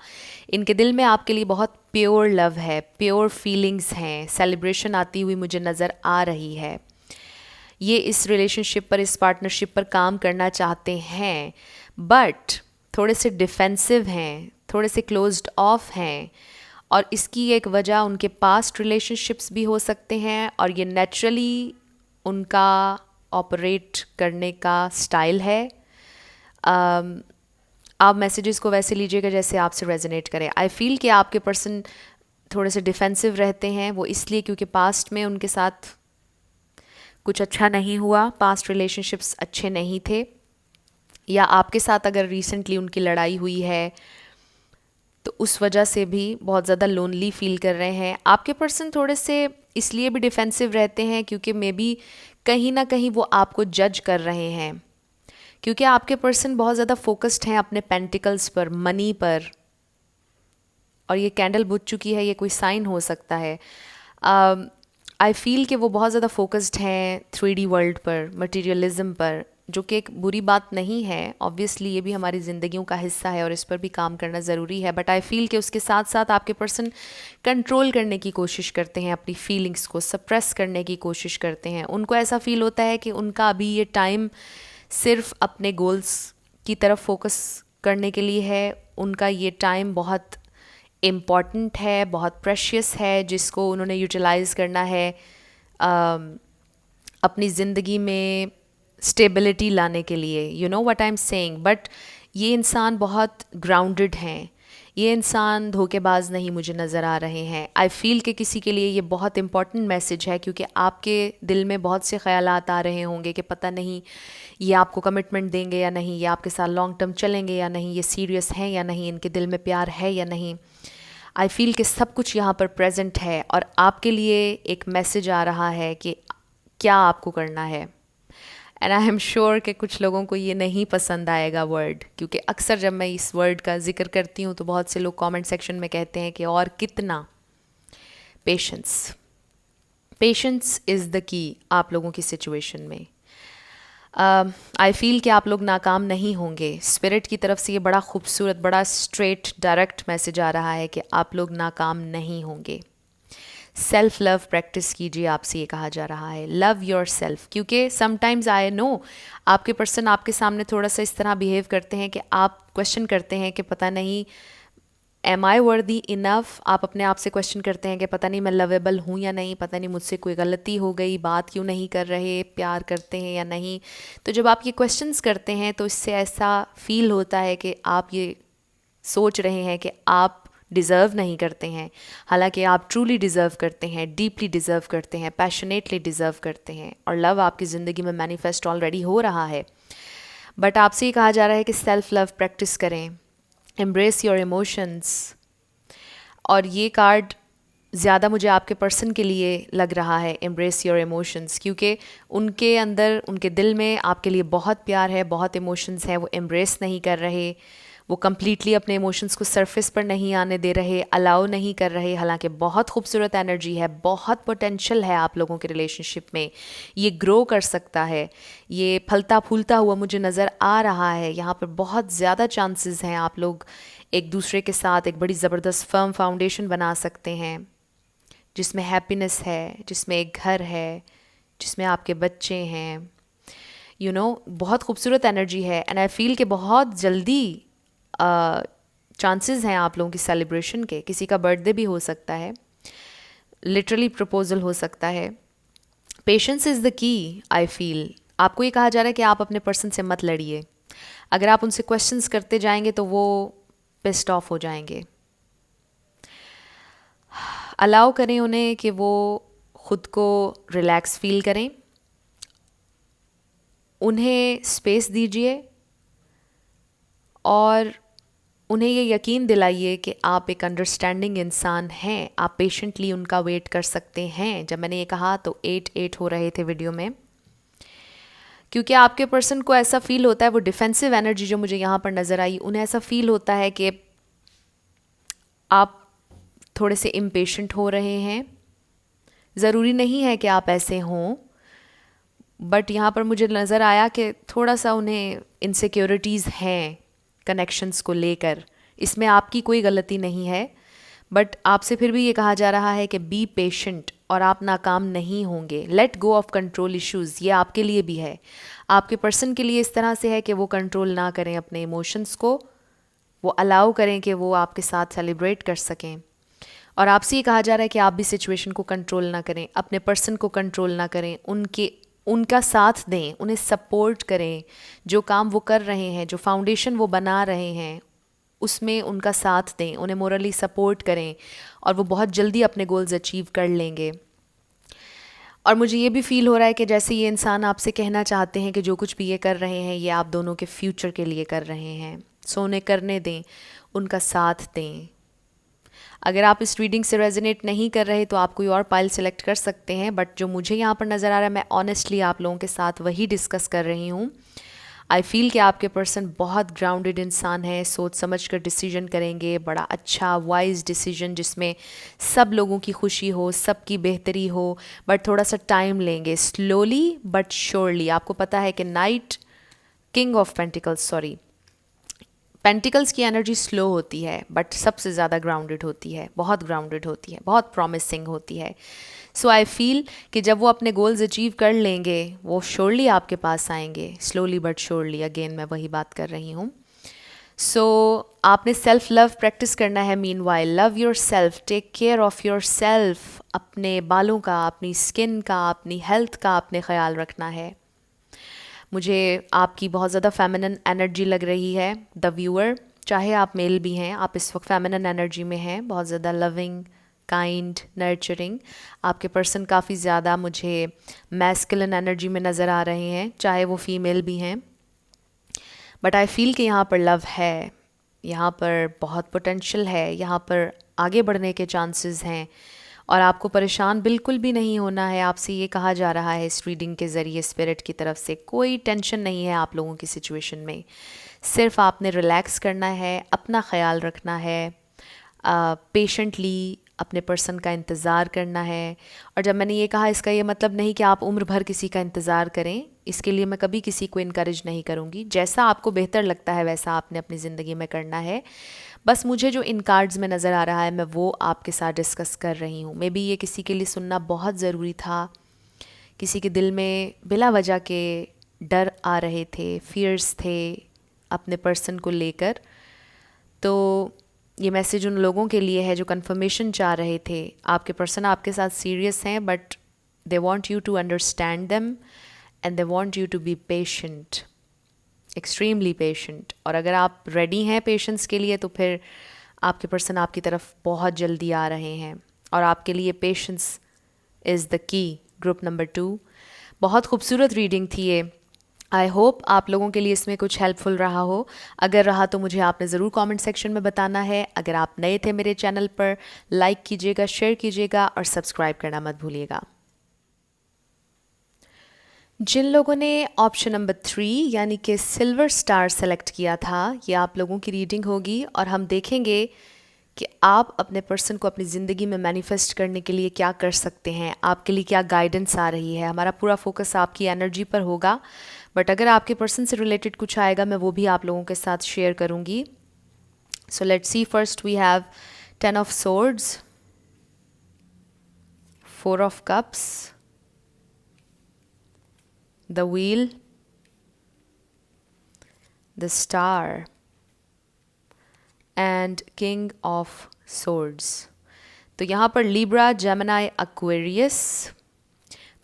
इनके दिल में आपके लिए बहुत प्योर लव है, प्योर फीलिंग्स हैं, सेलिब्रेशन आती हुई मुझे नज़र आ रही है। ये इस रिलेशनशिप पर, इस पार्टनरशिप पर काम करना चाहते हैं, बट थोड़े से डिफेंसिव हैं, थोड़े से क्लोज्ड ऑफ हैं। और इसकी एक वजह उनके पास्ट रिलेशनशिप्स भी हो सकते हैं और ये नेचुरली उनका ऑपरेट करने का स्टाइल है। आप मैसेजेस को वैसे लीजिएगा जैसे आपसे रेजोनेट करे। आई फील कि आपके पर्सन थोड़े से डिफेंसिव रहते हैं, वो इसलिए क्योंकि पास्ट में उनके साथ कुछ अच्छा नहीं हुआ, पास्ट रिलेशनशिप्स अच्छे नहीं थे, या आपके साथ अगर रिसेंटली उनकी लड़ाई हुई है तो उस वजह से भी बहुत ज़्यादा लोनली फील कर रहे हैं। आपके पर्सन थोड़े से इसलिए भी डिफेंसिव रहते हैं क्योंकि मे बी कहीं ना कहीं वो आपको जज कर रहे हैं, क्योंकि आपके पर्सन बहुत ज़्यादा फोकस्ड हैं अपने पेंटिकल्स पर, मनी पर, और ये कैंडल बुझ चुकी है, ये कोई साइन हो सकता है। आई फील कि वो बहुत ज़्यादा फोकस्ड हैं 3D वर्ल्ड पर, मटेरियलिज्म पर, जो कि एक बुरी बात नहीं है। ऑब्वियसली ये भी हमारी ज़िंदगियों का हिस्सा है और इस पर भी काम करना ज़रूरी है, बट आई फील कि उसके साथ साथ आपके पर्सन कंट्रोल करने की कोशिश करते हैं, अपनी फीलिंग्स को सप्रेस करने की कोशिश करते हैं। उनको ऐसा फील होता है कि उनका अभी ये टाइम सिर्फ अपने गोल्स की तरफ फोकस करने के लिए है। उनका ये टाइम बहुत इम्पॉर्टेंट है, बहुत प्रेशियस है, जिसको उन्होंने यूटिलाइज़ करना है अपनी ज़िंदगी में स्टेबिलिटी लाने के लिए। You know what I am saying. But ये इंसान बहुत ग्राउंडेड हैं, ये इंसान धोखेबाज नहीं मुझे नज़र आ रहे हैं। आई फील कि किसी के लिए ये बहुत इंपॉर्टेंट मैसेज है, क्योंकि आपके दिल में बहुत से ख़यालात आ रहे होंगे कि पता नहीं ये आपको कमिटमेंट देंगे या नहीं, ये आपके साथ लॉन्ग टर्म चलेंगे या नहीं, ये सीरियस हैं या नहीं, इनके दिल में प्यार है या नहीं। आई फील कि सब कुछ यहाँ पर प्रेजेंट है और आपके लिए एक मैसेज आ रहा है कि क्या आपको करना है। एंड आई एम श्योर कि कुछ लोगों को ये नहीं पसंद आएगा वर्ड, क्योंकि अक्सर जब मैं इस वर्ड का जिक्र करती हूँ तो बहुत से लोग कमेंट सेक्शन में कहते हैं कि और कितना। Patience, patience is the key आप लोगों की सिचुएशन में। आई फील कि आप लोग नाकाम नहीं होंगे। स्पिरिट की तरफ से ये बड़ा खूबसूरत, बड़ा स्ट्रेट डायरेक्ट मैसेज आ रहा है कि आप लोग नाकाम नहीं होंगे। सेल्फ लव प्रैक्टिस कीजिए, आपसे ये कहा जा रहा है। लव योर सेल्फ, क्योंकि समटाइम्स आई नो आपके पर्सन आपके सामने थोड़ा सा इस तरह बिहेव करते हैं कि आप क्वेश्चन करते हैं कि पता नहीं एम आई वर्दी इनफ। आप अपने आप से क्वेश्चन करते हैं कि पता नहीं मैं लवेबल हूँ या नहीं, पता नहीं मुझसे कोई गलती हो गई, बात क्यों नहीं कर रहे, प्यार करते हैं या नहीं। तो जब आप ये क्वेश्चंस करते हैं तो इससे ऐसा फील होता है कि आप ये सोच रहे हैं कि आप डिज़र्व नहीं करते हैं, हालांकि आप ट्रूली डिज़र्व करते हैं, डीपली डिज़र्व करते हैं, पैशनेटली डिज़र्व करते हैं, और लव आपकी ज़िंदगी में मैनिफेस्ट ऑलरेडी हो रहा है। बट आपसे ये कहा जा रहा है कि सेल्फ लव प्रैक्टिस करें, एम्ब्रेस योर इमोशंस। और ये कार्ड ज़्यादा मुझे आपके पर्सन के लिए लग रहा है, एम्ब्रेस योर इमोशंस, क्योंकि उनके अंदर, उनके दिल में आपके लिए बहुत प्यार है, बहुत इमोशंस हैं, वो एम्ब्रेस नहीं कर रहे, वो कम्प्लीटली अपने इमोशंस को सरफेस पर नहीं आने दे रहे, अलाउ नहीं कर रहे। हालांकि बहुत खूबसूरत एनर्जी है, बहुत पोटेंशियल है आप लोगों के रिलेशनशिप में, ये ग्रो कर सकता है, ये फलता फूलता हुआ मुझे नज़र आ रहा है। यहाँ पर बहुत ज़्यादा चांसेस हैं आप लोग एक दूसरे के साथ एक बड़ी ज़बरदस्त फर्म फाउंडेशन बना सकते हैं, जिसमें हैप्पीनेस है, जिसमें एक घर है, जिसमें आपके बच्चे हैं। यू नो बहुत खूबसूरत एनर्जी है। एंड आई फील कि बहुत जल्दी चांसेस हैं आप लोगों की सेलिब्रेशन के। किसी का बर्थडे भी हो सकता है, लिटरली प्रपोजल हो सकता है। Patience is the key. I feel आपको ये कहा जा रहा है कि आप अपने पर्सन से मत लड़िए। अगर आप उनसे क्वेश्चंस करते जाएंगे तो वो पिस्ड ऑफ हो जाएंगे। अलाउ करें उन्हें कि वो खुद को रिलैक्स फील करें, उन्हें स्पेस दीजिए और उन्हें ये यकीन दिलाइए कि आप एक अंडरस्टैंडिंग इंसान हैं, आप पेशेंटली उनका वेट कर सकते हैं। जब मैंने ये कहा तो 8 हो रहे थे वीडियो में, क्योंकि आपके पर्सन को ऐसा फील होता है, वो डिफेंसिव एनर्जी जो मुझे यहाँ पर नज़र आई, उन्हें ऐसा फील होता है कि आप थोड़े से इम्पेशेंट हो रहे हैं। ज़रूरी नहीं है कि आप ऐसे हों, बट यहाँ पर मुझे नज़र आया कि थोड़ा सा उन्हें इनसिक्योरिटीज़ हैं कनेक्शंस को लेकर। इसमें आपकी कोई गलती नहीं है, बट आपसे फिर भी ये कहा जा रहा है कि बी पेशेंट और आप नाकाम नहीं होंगे। Late go of control issues, ये आपके लिए भी है, आपके पर्सन के लिए इस तरह से है कि वो कंट्रोल ना करें अपने इमोशंस को, वो अलाउ करें कि वो आपके साथ सेलिब्रेट कर सकें। और आपसे ये कहा जा रहा है कि आप भी सिचुएशन को कंट्रोल ना करें, अपने पर्सन को कंट्रोल ना करें, उनका साथ दें, उन्हें सपोर्ट करें। जो काम वो कर रहे हैं, जो फाउंडेशन वो बना रहे हैं, उसमें उनका साथ दें, उन्हें मोरली सपोर्ट करें, और वो बहुत जल्दी अपने गोल्स अचीव कर लेंगे। और मुझे ये भी फील हो रहा है कि जैसे ये इंसान आपसे कहना चाहते हैं कि जो कुछ भी ये कर रहे हैं ये आप दोनों के फ्यूचर के लिए कर रहे हैं, सो उन्हें करने दें, उनका साथ दें। अगर आप इस रीडिंग से रेजोनेट नहीं कर रहे तो आप कोई और पाइल सेलेक्ट कर सकते हैं, बट जो मुझे यहाँ पर नज़र आ रहा है मैं ऑनेस्टली आप लोगों के साथ वही डिस्कस कर रही हूँ। आई फील कि आपके पर्सन बहुत ग्राउंडेड इंसान है, सोच समझ कर डिसीजन करेंगे, बड़ा अच्छा वाइज डिसीजन जिसमें सब लोगों की खुशी हो, सबकी बेहतरी हो, बट थोड़ा सा टाइम लेंगे, स्लोली बट श्योरली। आपको पता है कि night king of pentacles, sorry, pentacles की एनर्जी स्लो होती है बट सबसे ज़्यादा ग्राउंडेड होती है, बहुत ग्राउंडेड होती है, बहुत प्रॉमिसिंग होती है। सो आई फील कि जब वो अपने गोल्स अचीव कर लेंगे वो श्योरली आपके पास आएंगे, स्लोली बट श्योरली। अगेन मैं वही बात कर रही हूँ। सो आपने सेल्फ लव प्रैक्टिस करना है। Meanwhile love yourself, take care of yourself. अपने बालों का, अपनी स्किन का, अपनी हेल्थ का आपने ख्याल रखना है। मुझे आपकी बहुत ज़्यादा फेमिनिन एनर्जी लग रही है। द व्यूअर, चाहे आप मेल भी हैं, आप इस वक्त फेमिनिन एनर्जी में हैं, बहुत ज़्यादा लविंग, काइंड, नर्चरिंग। आपके पर्सन काफ़ी ज़्यादा मुझे मैस्कुलिन एनर्जी में नज़र आ रहे हैं, चाहे वो फीमेल भी हैं। बट आई फील कि यहाँ पर लव है, यहाँ पर बहुत पोटेंशियल है, यहाँ पर आगे बढ़ने के चांसेस हैं और आपको परेशान बिल्कुल भी नहीं होना है। आपसे ये कहा जा रहा है इस रीडिंग के ज़रिए स्पिरिट की तरफ से, कोई टेंशन नहीं है आप लोगों की सिचुएशन में। सिर्फ आपने रिलैक्स करना है, अपना ख्याल रखना है, पेशेंटली अपने पर्सन का इंतज़ार करना है। और जब मैंने ये कहा, इसका ये मतलब नहीं कि आप उम्र भर किसी का इंतज़ार करें, इसके लिए मैं कभी किसी को इनकरेज नहीं करूँगी। जैसा आपको बेहतर लगता है वैसा आपने अपनी ज़िंदगी में करना है। बस मुझे जो इन कार्ड्स में नज़र आ रहा है मैं वो आपके साथ डिस्कस कर रही हूँ। मे बी ये किसी के लिए सुनना बहुत ज़रूरी था, किसी के दिल में बिला वजह के डर आ रहे थे, फियर्स थे अपने पर्सन को लेकर। तो ये मैसेज उन लोगों के लिए है जो कंफर्मेशन चाह रहे थे। आपके पर्सन आपके साथ सीरियस हैं, but they want you to understand them and they want you to be patient, extremely patient. और अगर आप रेडी हैं पेशेंस के लिए तो फिर आपके पर्सन आपकी तरफ बहुत जल्दी आ रहे हैं और आपके लिए patience is the key. Group number 2, बहुत खूबसूरत रीडिंग थी ये। आई होप आप लोगों के लिए इसमें कुछ हेल्पफुल रहा हो। अगर रहा तो मुझे आपने ज़रूर कमेंट सेक्शन में बताना है। अगर आप नए थे मेरे चैनल पर, लाइक कीजिएगा, शेयर कीजिएगा और सब्सक्राइब करना मत भूलिएगा। जिन लोगों ने ऑप्शन नंबर 3 यानी कि सिल्वर स्टार सेलेक्ट किया था, ये आप लोगों की रीडिंग होगी और हम देखेंगे कि आप अपने पर्सन को अपनी ज़िंदगी में मैनिफेस्ट करने के लिए क्या कर सकते हैं, आपके लिए क्या गाइडेंस आ रही है। हमारा पूरा फोकस आपकी एनर्जी पर होगा, बट अगर आपके पर्सन से रिलेटेड कुछ आएगा मैं वो भी आप लोगों के साथ शेयर करूँगी। So let's see, first we have 10 of swords, 4 of cups, the wheel, the star and king of swords। तो यहाँ पर Libra, Gemini, Aquarius,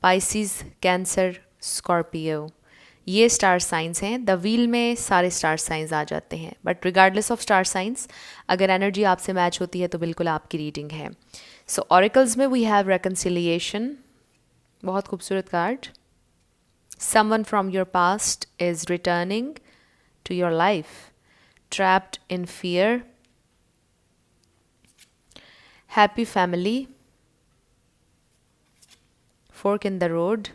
Pisces, Cancer, Scorpio, ये स्टार साइंस हैं। द व्हील में सारे स्टार साइंस आ जाते हैं, but regardless of star science अगर एनर्जी आपसे मैच होती है तो बिल्कुल आपकी रीडिंग है। सो ऑरिकल्स में वी हैव रेकन्सिलिएशन, बहुत खूबसूरत card. Someone from your past is returning to your life, trapped in fear. Happy family, fork in the road.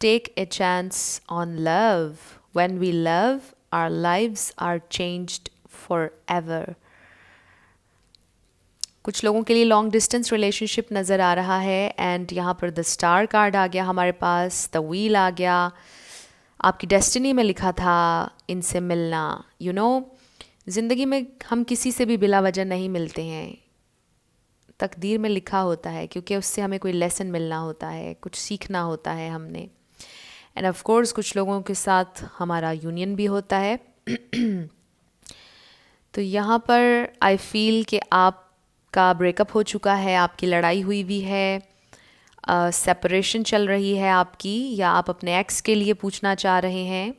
Take a chance on love. When we love, our lives are changed forever. कुछ लोगों के लिए लॉन्ग डिस्टेंस रिलेशनशिप नज़र आ रहा है एंड यहाँ पर द स्टार कार्ड आ गया हमारे पास, द व्हील आ गया। आपकी डेस्टिनी में लिखा था इनसे मिलना। यू नो, ज़िंदगी में हम किसी से भी बिला वजह नहीं मिलते हैं, तकदीर में लिखा होता है, क्योंकि उससे हमें कोई लेसन मिलना होता है, कुछ सीखना होता है हमने। एंड ऑफ कोर्स कुछ लोगों के साथ हमारा यूनियन भी होता है। तो यहाँ पर आई फील कि आप का ब्रेकअप हो चुका है, आपकी लड़ाई हुई भी है, सेपरेशन चल रही है आपकी, या आप अपने एक्स के लिए पूछना चाह रहे हैं।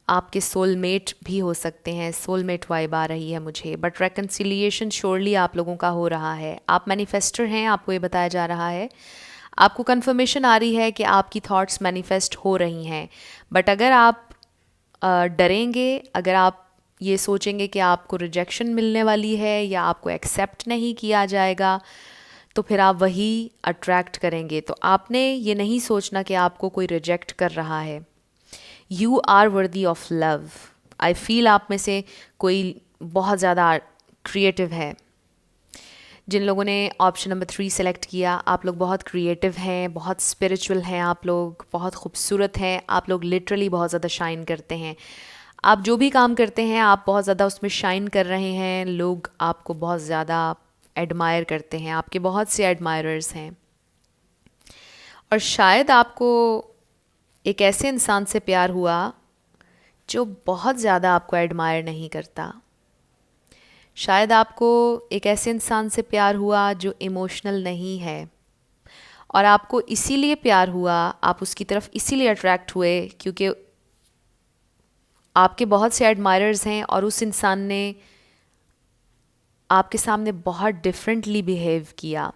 आपके सोलमेट भी हो सकते हैं, सोलमेट वाइब आ रही है मुझे, बट रेकन्सिलिएशन श्योरली आप लोगों का हो रहा है। आप मैनिफेस्टर हैं, आपको ये बताया जा रहा है। आपको कन्फर्मेशन आ रही है कि आपकी थॉट्स मैनिफेस्ट हो रही हैं, बट अगर आप डरेंगे, अगर आप ये सोचेंगे कि आपको रिजेक्शन मिलने वाली है या आपको एक्सेप्ट नहीं किया जाएगा, तो फिर आप वही अट्रैक्ट करेंगे। तो आपने ये नहीं सोचना कि आपको कोई रिजेक्ट कर रहा है। You are worthy of love. I feel आप में से कोई बहुत ज़्यादा क्रिएटिव है। जिन लोगों ने ऑप्शन नंबर 3 सेलेक्ट किया, आप लोग बहुत क्रिएटिव हैं, बहुत स्पिरिचुअल हैं, आप लोग बहुत खूबसूरत हैं, आप लोग लिटरली बहुत ज़्यादा शाइन करते हैं। आप जो भी काम करते हैं आप बहुत ज़्यादा उसमें शाइन कर रहे हैं, लोग आपको बहुत ज़्यादा एडमायर करते हैं, आपके बहुत से एडमायरर्स हैं। और शायद आपको एक ऐसे इंसान से प्यार हुआ जो बहुत ज़्यादा आपको एडमायर नहीं करता। शायद आपको एक ऐसे इंसान से प्यार हुआ जो इमोशनल नहीं है, और आपको इसीलिए प्यार हुआ, आप उसकी तरफ इसीलिए अट्रैक्ट हुए क्योंकि आपके बहुत से एडमायरर्स हैं और उस इंसान ने आपके सामने बहुत डिफरेंटली बिहेव किया।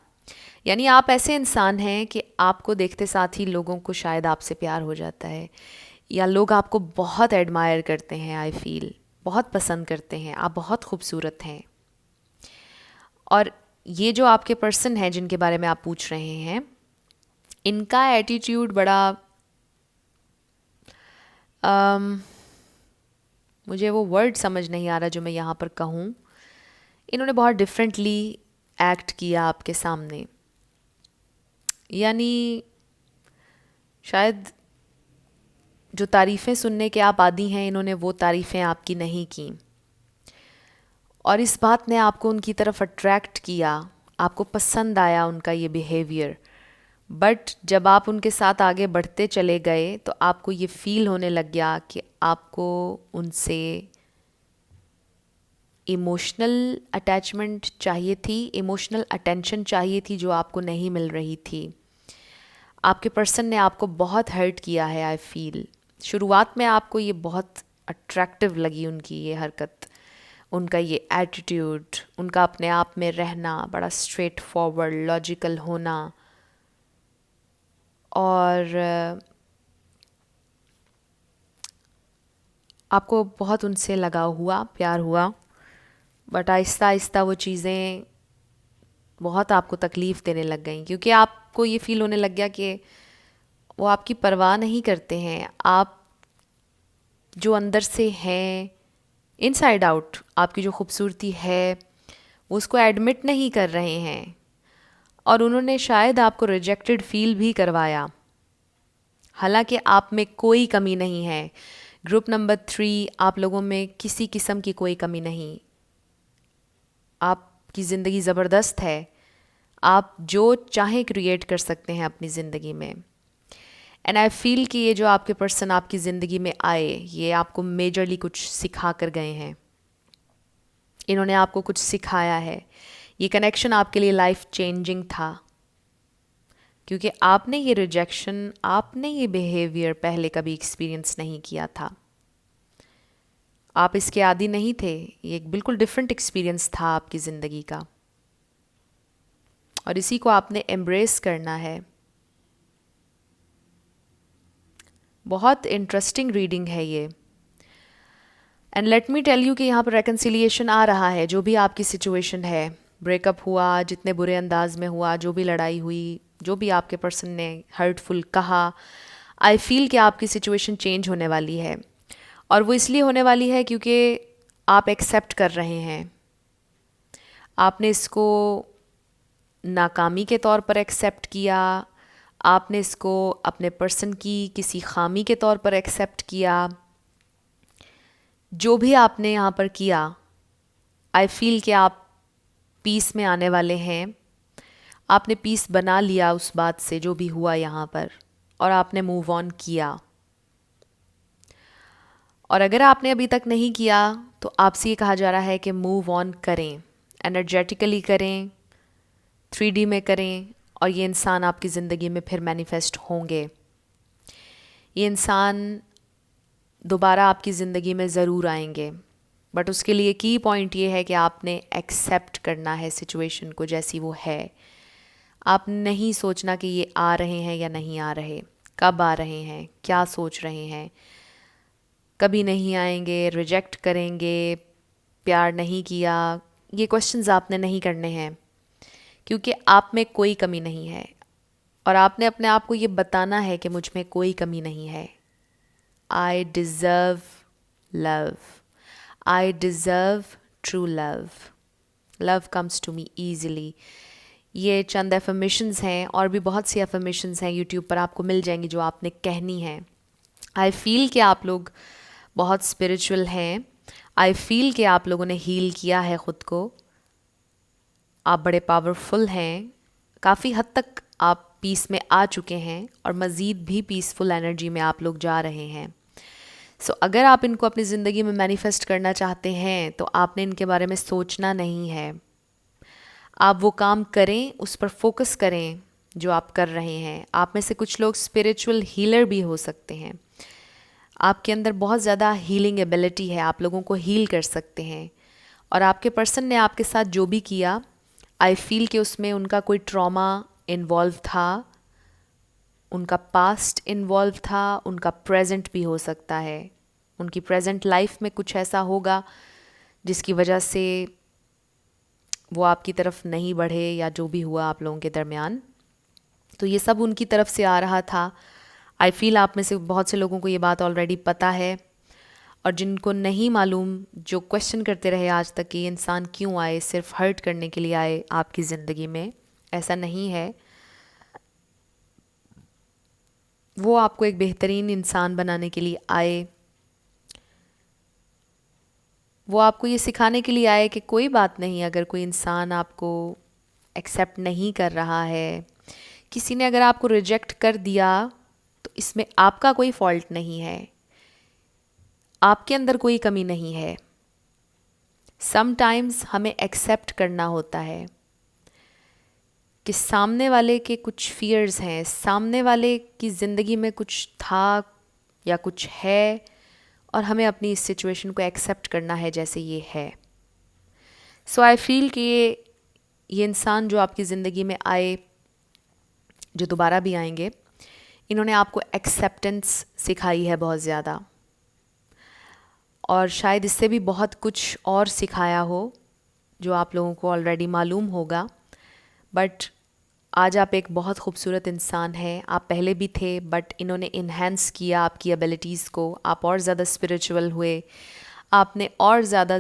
यानी आप ऐसे इंसान हैं कि आपको देखते साथ ही लोगों को शायद आपसे प्यार हो जाता है, या लोग आपको बहुत एडमायर करते हैं। आई फील बहुत पसंद करते हैं, आप बहुत खूबसूरत हैं। और ये जो आपके पर्सन हैं जिनके बारे में आप पूछ रहे हैं, इनका एटीट्यूड बड़ा मुझे वो वर्ड समझ नहीं आ रहा जो मैं यहाँ पर कहूँ। इन्होंने बहुत डिफरेंटली एक्ट किया आपके सामने। यानी शायद जो तारीफ़ें सुनने के आप आदी हैं, इन्होंने वो तारीफ़ें आपकी नहीं की, और इस बात ने आपको उनकी तरफ अट्रैक्ट किया, आपको पसंद आया उनका ये बिहेवियर। बट जब आप उनके साथ आगे बढ़ते चले गए तो आपको ये फ़ील होने लग गया कि आपको उनसे इमोशनल अटैचमेंट चाहिए थी, इमोशनल अटेंशन चाहिए थी जो आपको नहीं मिल रही थी। आपके पर्सन ने आपको बहुत हर्ट किया है। आई फील शुरुआत में आपको ये बहुत अट्रैक्टिव लगी उनकी ये हरकत, उनका ये एटीट्यूड, उनका अपने आप में रहना, बड़ा स्ट्रेट फॉरवर्ड लॉजिकल होना, और आपको बहुत उनसे लगाव हुआ, प्यार हुआ। बट आहिस्ता आहिस्ता वो चीज़ें बहुत आपको तकलीफ़ देने लग गई, क्योंकि आपको ये फ़ील होने लग गया कि वो आपकी परवाह नहीं करते हैं। आप जो अंदर से हैं, इनसाइड आउट आपकी जो खूबसूरती है वो उसको एडमिट नहीं कर रहे हैं, और उन्होंने शायद आपको रिजेक्टेड फील भी करवाया। हालांकि आप में कोई कमी नहीं है। ग्रुप नंबर 3 आप लोगों में किसी किस्म की कोई कमी नहीं। आपकी ज़िंदगी ज़बरदस्त है, आप जो चाहें क्रिएट कर सकते हैं अपनी ज़िंदगी में। एंड आई फील कि ये जो आपके पर्सन आपकी ज़िंदगी में आए, ये आपको मेजरली कुछ सिखा कर गए हैं। इन्होंने आपको कुछ सिखाया है। ये कनेक्शन आपके लिए लाइफ चेंजिंग था, क्योंकि आपने ये रिजेक्शन, आपने ये बिहेवियर पहले कभी एक्सपीरियंस नहीं किया था। आप इसके आदी नहीं थे। ये एक बिल्कुल डिफरेंट एक्सपीरियंस था आपकी ज़िंदगी का, और इसी को आपने एम्ब्रेस करना है। बहुत इंटरेस्टिंग रीडिंग है ये। And let me tell you कि यहाँ पर रेकन्सिलिएशन आ रहा है। जो भी आपकी सिचुएशन है, ब्रेकअप हुआ, जितने बुरे अंदाज में हुआ, जो भी लड़ाई हुई, जो भी आपके पर्सन ने हर्टफुल कहा, आई फील कि आपकी सिचुएशन चेंज होने वाली है। और वो इसलिए होने वाली है क्योंकि आप एक्सेप्ट कर रहे हैं। आपने इसको नाकामी के तौर पर एक्सेप्ट किया, आपने इसको अपने पर्सन की किसी खामी के तौर पर एक्सेप्ट किया। जो भी आपने यहाँ पर किया, आई फील कि आप पीस में आने वाले हैं। आपने पीस बना लिया उस बात से जो भी हुआ यहाँ पर, और आपने मूव ऑन किया। और अगर आपने अभी तक नहीं किया तो आपसे ये कहा जा रहा है कि मूव ऑन करें, एनर्जेटिकली करें, 3D में करें, और ये इंसान आपकी ज़िंदगी में फिर मैनिफेस्ट होंगे। ये इंसान दोबारा आपकी ज़िंदगी में ज़रूर आएंगे। बट उसके लिए की पॉइंट ये है कि आपने एक्सेप्ट करना है सिचुएशन को जैसी वो है। आप नहीं सोचना कि ये आ रहे हैं या नहीं आ रहे, कब आ रहे हैं, क्या सोच रहे हैं। कभी नहीं आएंगे, रिजेक्ट करेंगे, प्यार नहीं किया, ये क्वेश्चंस आपने नहीं करने हैं, क्योंकि आप में कोई कमी नहीं है और आपने अपने आप को ये बताना है कि मुझ में कोई कमी नहीं है. I deserve love. I deserve true love. Love comes to me easily. ये चंद एफर्मेशंस हैं और भी बहुत सी एफर्मेशंस हैं यूट्यूब पर आपको मिल जाएंगी जो आपने कहनी है. आई फील कि आप लोग बहुत स्पिरिचुअल हैं. आई फील कि आप लोगों ने हील किया है ख़ुद को. आप बड़े पावरफुल हैं. काफ़ी हद तक आप पीस में आ चुके हैं और मज़ीद भी पीसफुल एनर्जी में आप लोग जा रहे हैं. सो अगर आप इनको अपनी ज़िंदगी में मैनिफेस्ट करना चाहते हैं तो आपने इनके बारे में सोचना नहीं है. आप वो काम करें, उस पर फोकस करें जो आप कर रहे हैं. आप में से कुछ लोग स्पिरिचुअल हीलर भी हो सकते हैं. आपके अंदर बहुत ज़्यादा हीलिंग एबिलिटी है. आप लोगों को हील कर सकते हैं. और आपके पर्सन ने आपके साथ जो भी किया, आई फील कि उसमें उनका कोई ट्रॉमा इन्वॉल्व था, उनका पास्ट इन्वॉल्व था, उनका प्रेजेंट भी हो सकता है. उनकी प्रेजेंट लाइफ में कुछ ऐसा होगा जिसकी वजह से वो आपकी तरफ नहीं बढ़े या जो भी हुआ आप लोगों के दरमियान. तो ये सब उनकी तरफ से आ रहा था. आई फील आप में से बहुत से लोगों को ये बात ऑलरेडी पता है. और जिनको नहीं मालूम, जो क्वेश्चन करते रहे आज तक कि ये इंसान क्यों आए, सिर्फ हर्ट करने के लिए आए आपकी ज़िंदगी में, ऐसा नहीं है. वो आपको एक बेहतरीन इंसान बनाने के लिए आए. वो आपको ये सिखाने के लिए आए कि कोई बात नहीं, अगर कोई इंसान आपको एक्सेप्ट नहीं कर रहा है, किसी ने अगर आपको रिजेक्ट कर दिया, तो इसमें आपका कोई फॉल्ट नहीं है. आपके अंदर कोई कमी नहीं है. समटाइम्स हमें एक्सेप्ट करना होता है कि सामने वाले के कुछ फियर्स हैं, सामने वाले की ज़िंदगी में कुछ था या कुछ है, और हमें अपनी इस सिचुएशन को एक्सेप्ट करना है जैसे ये है. सो आई फील कि ये इंसान जो आपकी ज़िंदगी में आए, जो दोबारा भी आएंगे, इन्होंने आपको एक्सेप्टेंस सिखाई है बहुत ज़्यादा. और शायद इससे भी बहुत कुछ और सिखाया हो जो आप लोगों को ऑलरेडी मालूम होगा. बट आज आप एक बहुत खूबसूरत इंसान हैं. आप पहले भी थे, बट इन्होंने इन्हेंस किया आपकी एबिलिटीज़ को. आप और ज़्यादा स्पिरिचुअल हुए. आपने और ज़्यादा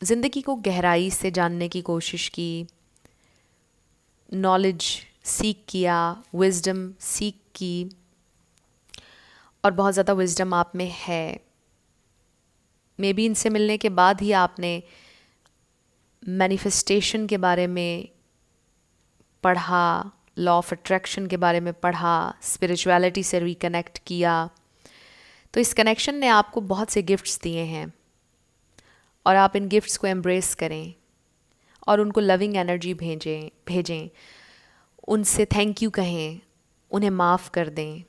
ज़िंदगी को गहराई से जानने की कोशिश की. नॉलेज सीख किया, विजडम सीख की, और बहुत ज़्यादा विजडम आप में है. मे बी इनसे मिलने के बाद ही आपने मैनिफेस्टेशन के बारे में पढ़ा, लॉ ऑफ अट्रैक्शन के बारे में पढ़ा, स्पिरिचुअलिटी से रिकनेक्ट किया. तो इस कनेक्शन ने आपको बहुत से गिफ्ट्स दिए हैं और आप इन गिफ्ट्स को एम्ब्रेस करें और उनको लविंग एनर्जी भेजें. उनसे थैंक यू कहें, उन्हें माफ़ कर दें.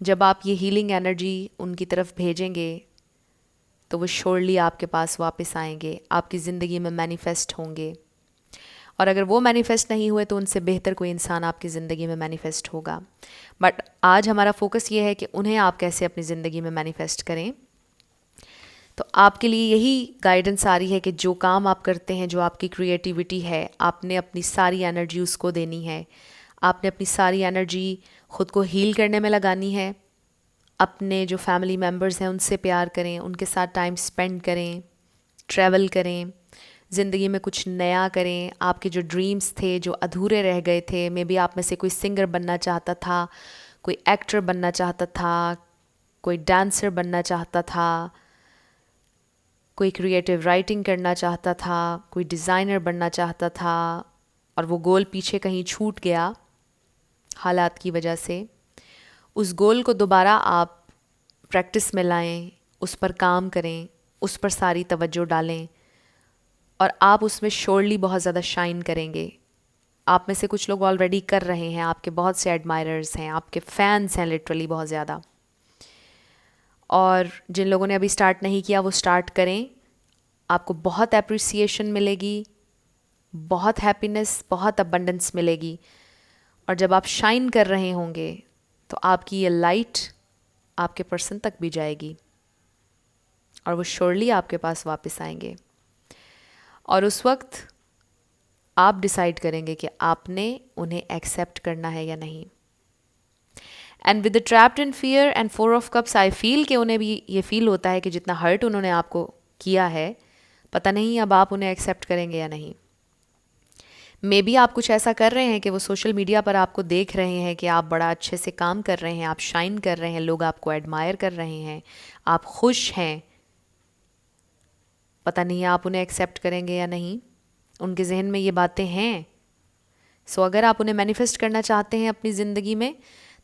जब आप ये हीलिंग एनर्जी उनकी तरफ भेजेंगे तो वो श्योरली आपके पास वापस आएंगे, आपकी ज़िंदगी में मैनिफेस्ट होंगे. और अगर वो मैनिफेस्ट नहीं हुए तो उनसे बेहतर कोई इंसान आपकी ज़िंदगी में मैनिफेस्ट होगा. बट आज हमारा फोकस ये है कि उन्हें आप कैसे अपनी ज़िंदगी में मैनिफेस्ट करें. तो आपके लिए यही गाइडेंस आ रही है कि जो काम आप करते हैं, जो आपकी क्रिएटिविटी है, आपने अपनी सारी एनर्जी उसको देनी है. आपने अपनी सारी एनर्जी ख़ुद को हील करने में लगानी है. अपने जो फैमिली मेम्बर्स हैं उनसे प्यार करें, उनके साथ टाइम स्पेंड करें, ट्रैवल करें, ज़िंदगी में कुछ नया करें. आपके जो ड्रीम्स थे, जो अधूरे रह गए थे, मे बी आप में से कोई सिंगर बनना चाहता था, कोई एक्टर बनना चाहता था, कोई डांसर बनना चाहता था, कोई क्रिएटिव राइटिंग करना चाहता था, कोई डिज़ाइनर बनना चाहता था, और वो गोल पीछे कहीं छूट गया हालात की वजह से. उस गोल को दोबारा आप प्रैक्टिस में लाएं, उस पर काम करें, उस पर सारी तवज्जो डालें, और आप उसमें श्योरली बहुत ज़्यादा शाइन करेंगे. आप में से कुछ लोग ऑलरेडी कर रहे हैं. आपके बहुत से एडमायरर्स हैं, आपके फैंस हैं लिटरली बहुत ज़्यादा. और जिन लोगों ने अभी स्टार्ट नहीं किया वो स्टार्ट करें. आपको बहुत एप्रिसिएशन मिलेगी, बहुत हैप्पीनेस, बहुत अबंडेंस मिलेगी. और जब आप शाइन कर रहे होंगे तो आपकी ये लाइट आपके पर्सन तक भी जाएगी और वो श्योरली आपके पास वापस आएंगे। और उस वक्त आप डिसाइड करेंगे कि आपने उन्हें एक्सेप्ट करना है या नहीं। And with the trapped in fear and 4 of cups, I feel कि उन्हें भी ये फील होता है कि जितना हर्ट उन्होंने आपको किया है, पता नहीं अब आप उन्हें एक्सेप्ट करेंगे या नहीं। मे बी आप कुछ ऐसा कर रहे हैं कि वो सोशल मीडिया पर आपको देख रहे हैं कि आप बड़ा अच्छे से काम कर रहे हैं, आप शाइन कर रहे हैं, लोग आपको एडमायर कर रहे हैं, आप खुश हैं, पता नहीं आप उन्हें एक्सेप्ट करेंगे या नहीं। उनके जहन में ये बातें हैं। सो अगर आप उन्हें मैनिफेस्ट करना चाहते हैं अपनी ज़िंदगी में,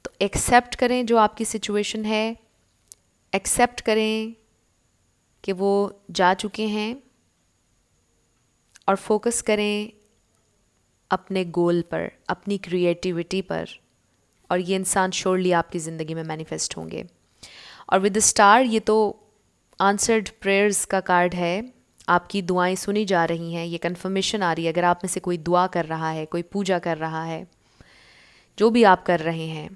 तो एक्सेप्ट करें जो आपकी सिचुएशन है, एक्सेप्ट करें कि वो जा चुके हैं और फोकस करें अपने गोल पर, अपनी क्रिएटिविटी पर, और ये इंसान श्योरली आपकी ज़िंदगी में मैनिफेस्ट होंगे। और विद द स्टार, ये तो आंसर्ड प्रेयर्स का कार्ड है। आपकी दुआएं सुनी जा रही हैं, ये कन्फर्मेशन आ रही है। अगर आप में से कोई दुआ कर रहा है, कोई पूजा कर रहा है, जो भी आप कर रहे हैं,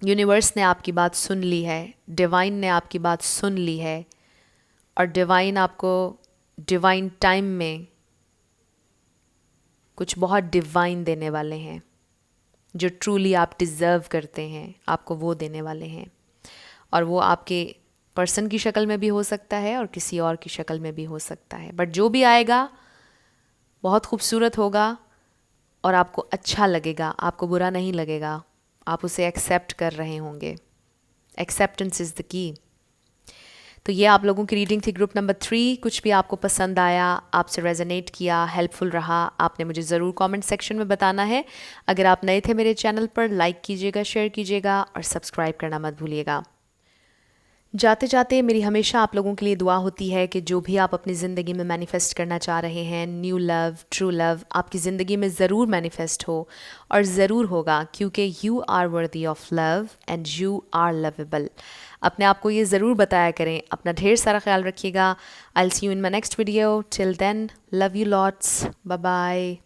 यूनिवर्स ने आपकी बात सुन ली है, डिवाइन ने आपकी बात सुन ली है, और डिवाइन आपको डिवाइन टाइम में कुछ बहुत डिवाइन देने वाले हैं, जो ट्रूली आप डिज़र्व करते हैं, आपको वो देने वाले हैं। और वो आपके पर्सन की शक्ल में भी हो सकता है और किसी और की शक्ल में भी हो सकता है, बट जो भी आएगा बहुत खूबसूरत होगा और आपको अच्छा लगेगा, आपको बुरा नहीं लगेगा, आप उसे एक्सेप्ट कर रहे होंगे। Acceptance is the key. तो ये आप लोगों की रीडिंग थी ग्रुप नंबर 3। कुछ भी आपको पसंद आया, आपसे रेजोनेट किया, हेल्पफुल रहा, आपने मुझे ज़रूर कमेंट सेक्शन में बताना है। अगर आप नए थे मेरे चैनल पर, लाइक कीजिएगा, शेयर कीजिएगा और सब्सक्राइब करना मत भूलिएगा। जाते जाते मेरी हमेशा आप लोगों के लिए दुआ होती है कि जो भी आप अपनी ज़िंदगी में मैनिफेस्ट करना चाह रहे हैं, न्यू लव, ट्रू लव, आपकी ज़िंदगी में ज़रूर मैनिफेस्ट हो, और ज़रूर होगा, क्योंकि you are worthy of love and you are lovable. अपने आप को ये ज़रूर बताया करें। अपना ढेर सारा ख्याल रखिएगा। I will see you in my next video. Till then, love you lots, bye bye.